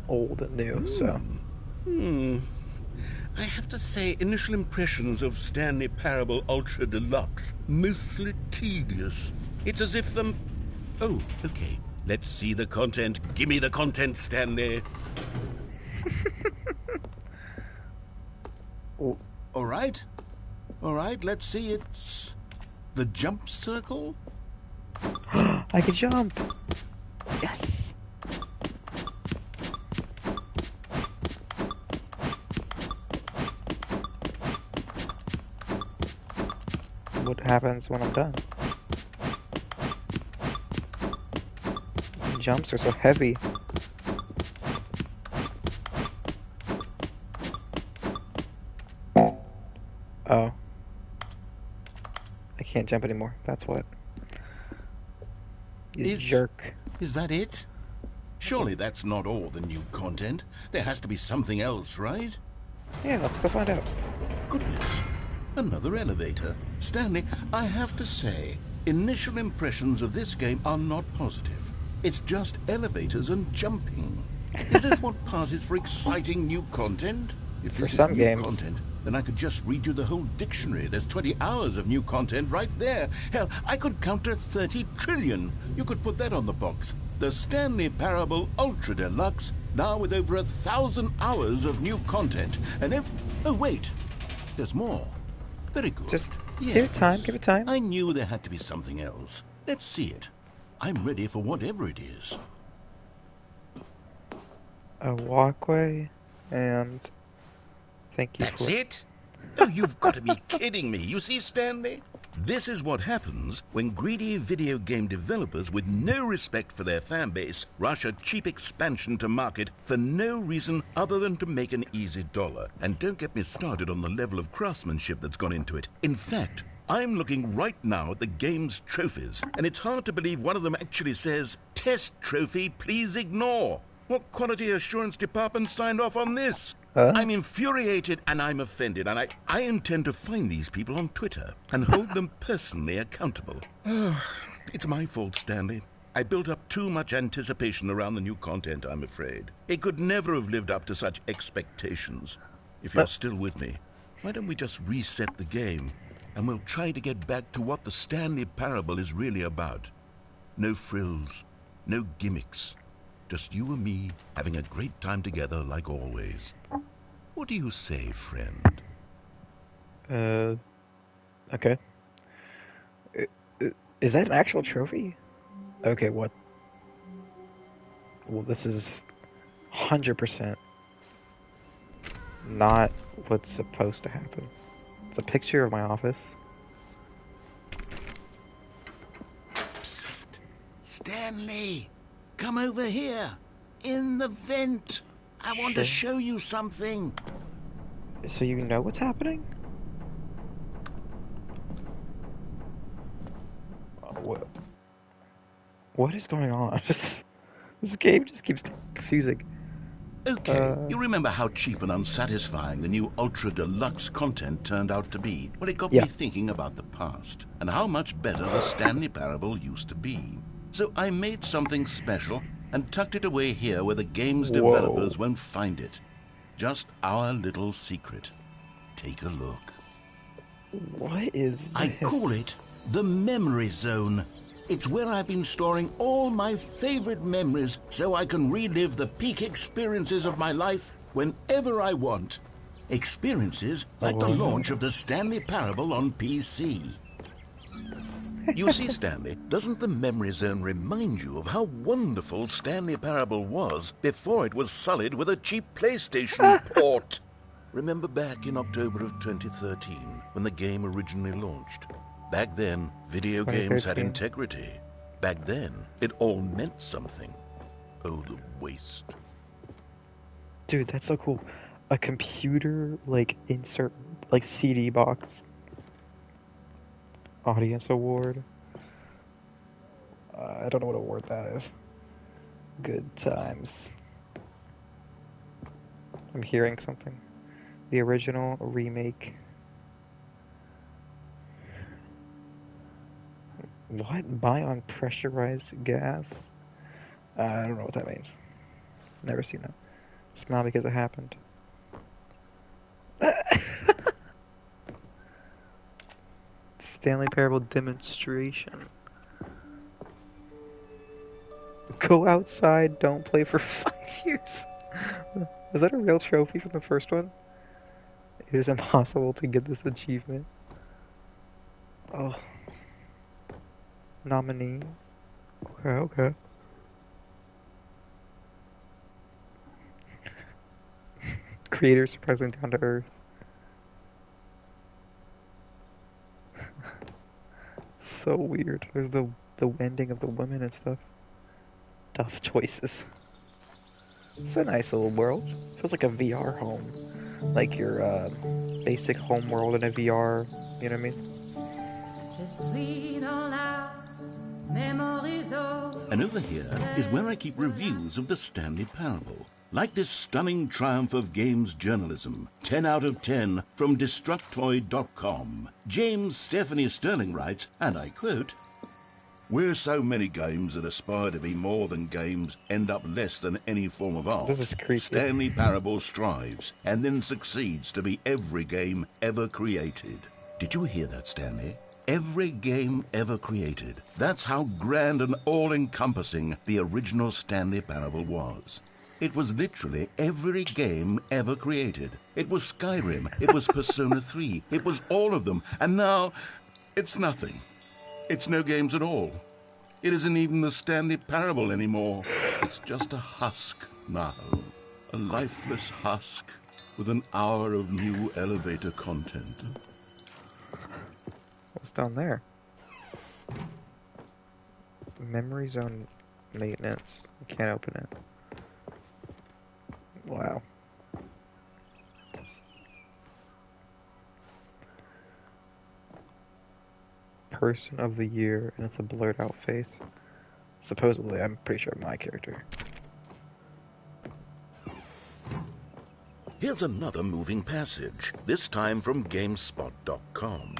old and new, so... I have to say, initial impressions of Stanley Parable Ultra Deluxe, mostly tedious. It's as if them... Oh, okay. Let's see the content. Give me the content, Stanley. Oh. All right, let's see. It's the jump circle. I can jump! Yes! What happens when I'm done? The jumps are so heavy. Oh. I can't jump anymore. That's what. You jerk. Is that it? Surely that's not all the new content. There has to be something else, right? Yeah, let's go find out. Goodness. Another elevator. Stanley, I have to say, initial impressions of this game are not positive. It's just elevators and jumping. Is this what passes for exciting new content? If For this some is new games. content, then I could just read you the whole dictionary. There's 20 hours of new content right there. Hell, I could counter 30 trillion. You could put that on the box. The Stanley Parable Ultra Deluxe, now with over 1,000 hours of new content. And if... Oh, wait. There's more. Very good. Just Yes. give it time, give it time. I knew there had to be something else. Let's see it. I'm ready for whatever it is. A walkway, and thank you That's for it? Oh, you've got to be kidding me. You see, Stanley? This is what happens when greedy video game developers with no respect for their fan base rush a cheap expansion to market for no reason other than to make an easy dollar. And don't get me started on the level of craftsmanship that's gone into it. In fact, I'm looking right now at the game's trophies, and it's hard to believe one of them actually says, "Test trophy, please ignore." What quality assurance department signed off on this? I'm infuriated and I'm offended, and I intend to find these people on Twitter and hold them personally accountable. It's my fault, Stanley. I built up too much anticipation around the new content, I'm afraid. It could never have lived up to such expectations. If you're still with me, why don't we just reset the game, and we'll try to get back to what the Stanley Parable is really about. No frills, no gimmicks. Just you and me having a great time together like always. What do you say, friend? Okay. Is that an actual trophy? Okay, what? Well, this is 100% not what's supposed to happen. It's a picture of my office. Psst! Stanley! Come over here! In the vent! I want to show you something! So you know what's happening? What is going on? This game just keeps confusing. Okay, you remember how cheap and unsatisfying the new Ultra Deluxe content turned out to be? Well, it got me thinking about the past, and how much better the Stanley Parable used to be. So I made something special and tucked it away here where the game's developers won't find it. Just our little secret. Take a look. What is this? I call it the Memory Zone. It's where I've been storing all my favorite memories so I can relive the peak experiences of my life whenever I want. Experiences like the launch of the Stanley Parable on PC. You see, Stanley, doesn't the Memory Zone remind you of how wonderful Stanley Parable was before it was sullied with a cheap PlayStation port? Remember back in October of 2013, when the game originally launched? Back then, video games had integrity. Back then, it all meant something. Oh, the waste. Dude, that's so cool. A computer, like, insert, like, CD box. Audience award. I don't know what award that is. Good times. I'm hearing something. The original remake. What? Buy on pressurized gas? I don't know what that means. Never seen that. Smile because it happened. Stanley Parable demonstration. Go outside, don't play for 5 years. Is that a real trophy from the first one? It is impossible to get this achievement. Oh. Nominee. Okay. Creator surprisingly down to earth. So weird. There's the ending of the women and stuff. Tough choices. It's a nice little world. Feels like a VR home. Like your basic home world in a VR, you know what I mean? And over here is where I keep reviews of the Stanley Parable. Like this stunning triumph of games journalism, 10 out of 10 from Destructoid.com. James Stephanie Sterling writes, and I quote, "Where so many games that aspire to be more than games end up less than any form of art, This is creepy. Stanley Parable strives and then succeeds to be every game ever created." Did you hear that, Stanley? Every game ever created. That's how grand and all-encompassing the original Stanley Parable was. It was literally every game ever created. It was Skyrim, it was Persona 3, it was all of them, and now it's nothing. It's no games at all. It isn't even the Stanley Parable anymore. It's just a husk now. A lifeless husk with an hour of new elevator content. What's down there? Memory zone maintenance. You can't open it. Wow. Person of the year, and it's a blurred out face. Supposedly, I'm pretty sure my character. Here's another moving passage, this time from GameSpot.com.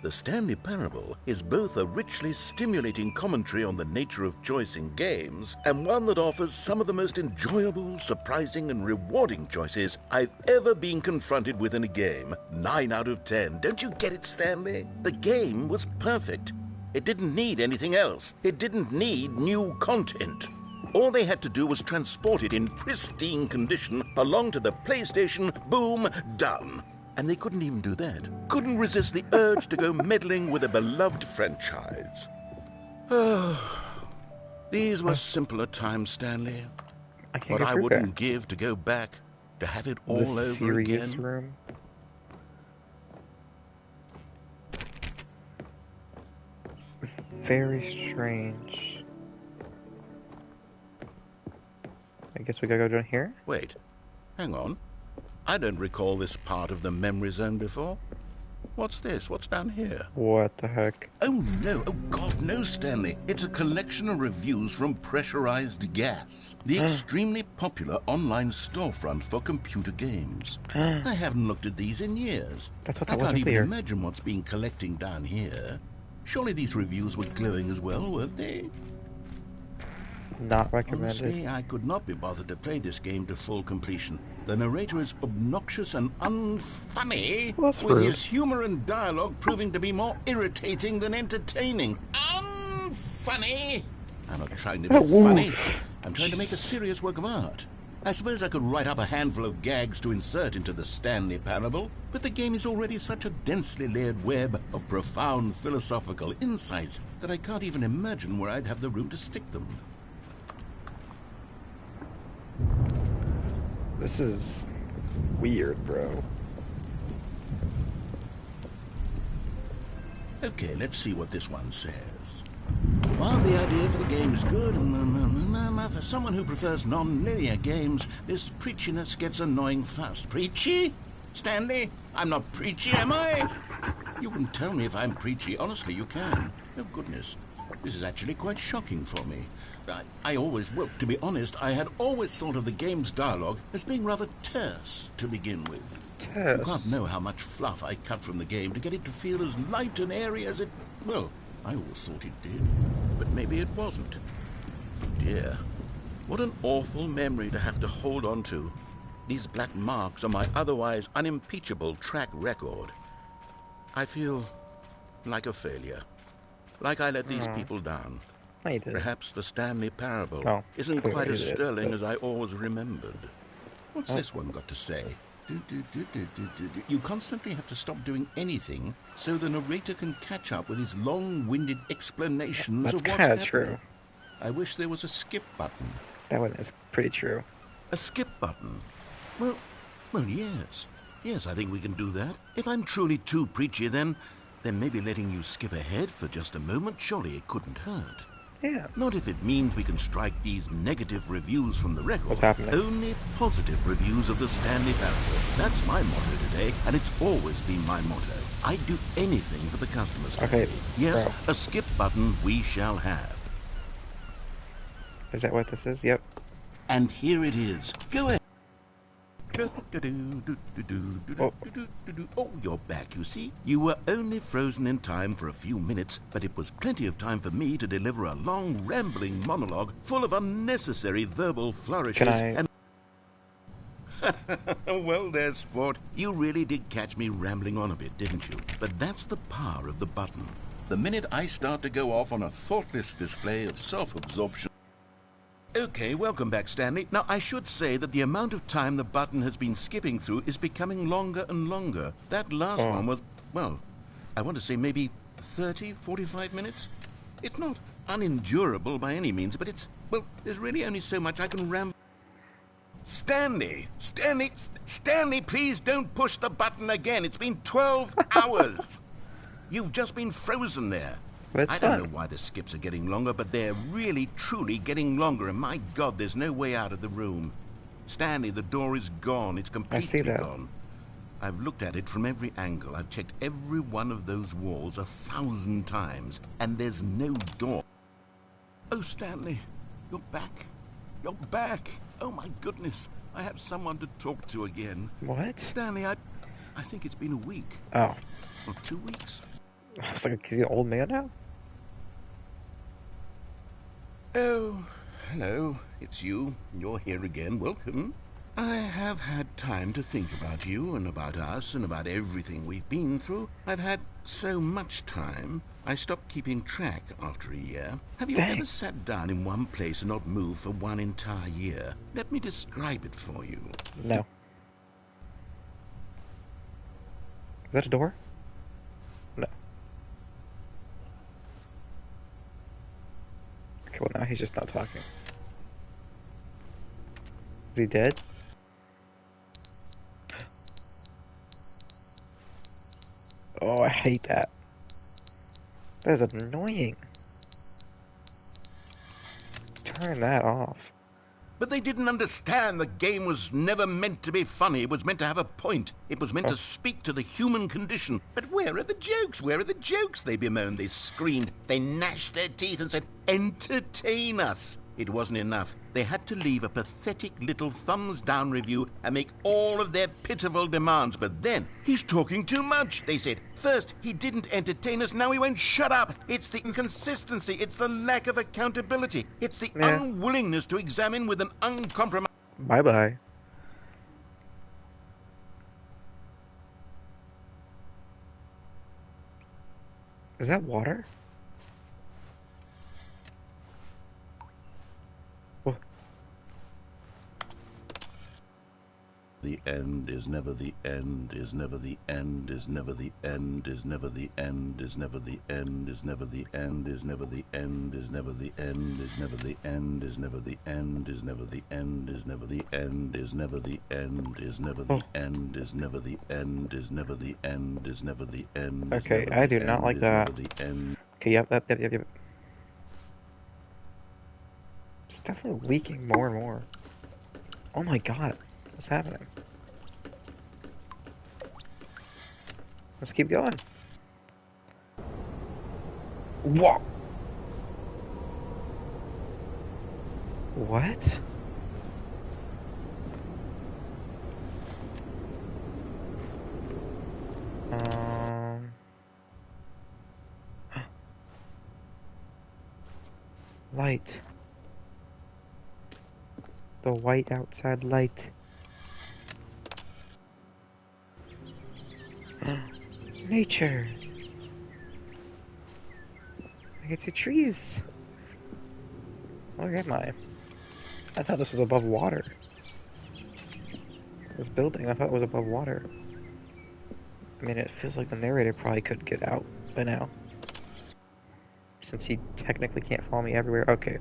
The Stanley Parable is both a richly stimulating commentary on the nature of choice in games and one that offers some of the most enjoyable, surprising, and rewarding choices I've ever been confronted with in a game. 9 out of 10. Don't you get it, Stanley? The game was perfect. It didn't need anything else. It didn't need new content. All they had to do was transport it in pristine condition along to the PlayStation. Boom, done. And they couldn't even do that. Couldn't resist the urge to go meddling with a beloved franchise. These were simpler times, Stanley. I can't What get I through wouldn't there. give to go back, to have it The all over serious again. room. Very strange. I guess we gotta go down here? Wait, hang on. I don't recall this part of the memory zone before. What's this? What's down here? What the heck? Oh no, oh God, no, Stanley. It's a collection of reviews from Pressurized Gas, the extremely popular online storefront for computer games. I haven't looked at these in years. That's what I that can't wasn't even clear. imagine what's been collecting down here. Surely these reviews were glowing as well, weren't they? Not recommended. Honestly, I could not be bothered to play this game to full completion. The narrator is obnoxious and unfunny, Well, that's with rude. his humor and dialogue proving to be more irritating than entertaining. Unfunny! I'm not trying to be funny. I'm trying to make a serious work of art. I suppose I could write up a handful of gags to insert into the Stanley Parable, but the game is already such a densely layered web of profound philosophical insights that I can't even imagine where I'd have the room to stick them. This is weird, bro. Okay, let's see what this one says. While the idea for the game is good, for someone who prefers non-linear games, this preachiness gets annoying fast. Preachy? Stanley? I'm not preachy, am I? You can tell me if I'm preachy. Honestly, you can. Oh, goodness. This is actually quite shocking for me. Well, to be honest, I had always thought of the game's dialogue as being rather terse to begin with. You can't know how much fluff I cut from the game to get it to feel as light and airy as it... Well, I always thought it did, but maybe it wasn't. Dear, what an awful memory to have to hold on to. These black marks on my otherwise unimpeachable track record. I feel like a failure. Like I let these people down. No, you didn't. Perhaps the Stanley Parable Oh, isn't clearly quite you as did, sterling but- as I always remembered. What's this one got to say? You constantly have to stop doing anything so the narrator can catch up with his long-winded explanations That's of what's kinda happening. true. I wish there was a skip button. That one is pretty true. A skip button? Well, yes. Yes, I think we can do that. If I'm truly too preachy, then maybe letting you skip ahead for just a moment, surely it couldn't hurt. Yeah. Not if it means we can strike these negative reviews from the record. What's happening? Only positive reviews of the Stanley Parable. That's my motto today, and it's always been my motto. I'd do anything for the customer, Stanley. Okay, Yes, bro. a skip button we shall have. Is that what this is? Yep. And here it is. Go ahead. Oh. Oh, you're back, you see. You were only frozen in time for a few minutes, but it was plenty of time for me to deliver a long, rambling monologue full of unnecessary verbal flourishes Can I... and... Well there, sport. You really did catch me rambling on a bit, didn't you? But that's the power of the button. The minute I start to go off on a thoughtless display of self-absorption... Okay, welcome back, Stanley. Now, I should say that the amount of time the button has been skipping through is becoming longer and longer. That last one was, well, I want to say maybe 30, 45 minutes? It's not unendurable by any means, but it's, well, there's really only so much I can ramble. Stanley, please don't push the button again. It's been 12 hours. You've just been frozen there. I don't know why the skips are getting longer, but they're really, truly getting longer, and my God, there's no way out of the room. Stanley, the door is gone. It's completely gone. I've looked at it from every angle. I've checked every one of those walls 1,000 times, and there's no door. Oh, Stanley, you're back. You're back. Oh, my goodness. I have someone to talk to again. What? Stanley, I think it's been a week. Oh. Or 2 weeks. I was like, is he an old man now? Oh, hello. It's you. You're here again. Welcome. I have had time to think about you and about us and about everything we've been through. I've had so much time, I stopped keeping track after a year. Have you ever sat down in one place and not moved for one entire year? Let me describe it for you. No. Is that a door? No. Okay, well now he's just not talking. Is he dead? Oh, I hate that. That is annoying. Turn that off. But they didn't understand the game was never meant to be funny. It was meant to have a point. It was meant to speak to the human condition. But where are the jokes? Where are the jokes? They bemoaned, they screamed, they gnashed their teeth and said, entertain us. It wasn't enough. They had to leave a pathetic little thumbs-down review and make all of their pitiful demands. But then, he's talking too much, they said. First, he didn't entertain us, now he won't shut up. It's the inconsistency, it's the lack of accountability. It's the unwillingness to examine with an uncompromised... Bye-bye. Is that water? The end is never the end, is never the end, is never the end, is never the end, is never the end, is never the end, is never the end, is never the end, is never the end, is never the end, is never the end, is never the end, is never the end, is never the end, is never the end, is never the end, is never the end. Okay, I do not like that. Okay, yep. It's definitely leaking more and more. Oh my god. What's happening? Let's keep going. Whoa! What? Light. The white outside light. Nature. I can see trees. Where am I? I thought this was above water. This building, I thought was above water. I mean, it feels like the narrator probably could get out by now. Since he technically can't follow me everywhere. Okay.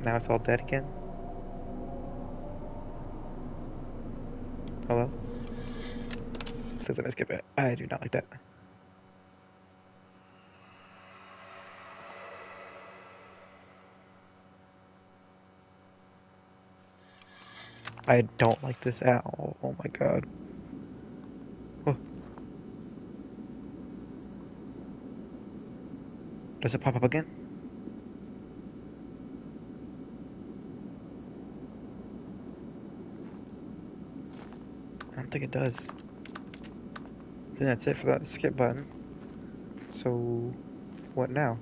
Now it's all dead again? Hello? Says I skip it. I do not like that. I don't like this at all. Oh my god. Oh. Does it pop up again? I don't think it does. I think that's it for that skip button. So, what now?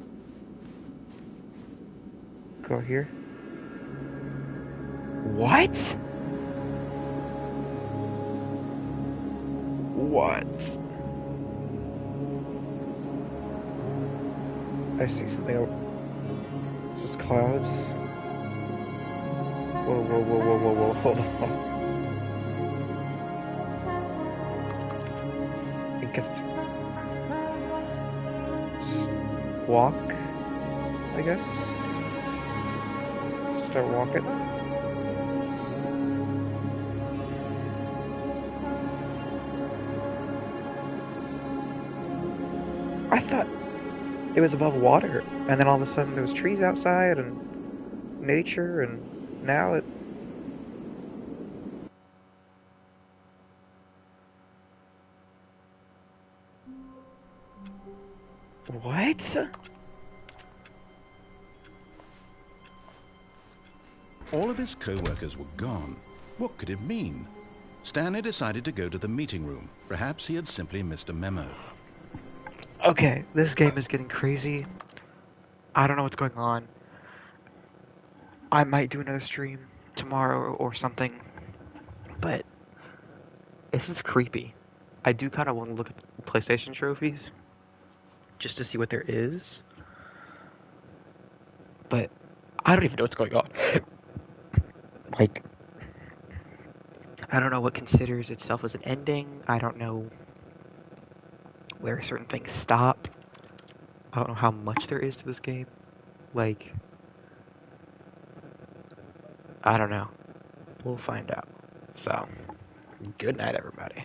Go here. What? What? I see something. It's just clouds. Whoa, whoa, whoa, whoa, whoa, whoa, hold on. I guess. Just walk, I guess. Start walking. I thought it was above water, and then all of a sudden there was trees outside and nature, and now it. What? All of his co-workers were gone. What could it mean? Stanley decided to go to the meeting room. Perhaps he had simply missed a memo. Okay, this game is getting crazy. I don't know what's going on. I might do another stream tomorrow or something, but this is creepy. I do kind of want to look at the PlayStation trophies just to see what there is, but I don't even know what's going on. Like, I don't know what considers itself as an ending. I don't know where certain things stop. I don't know how much there is to this game. Like, I don't know. We'll find out. So, good night, everybody.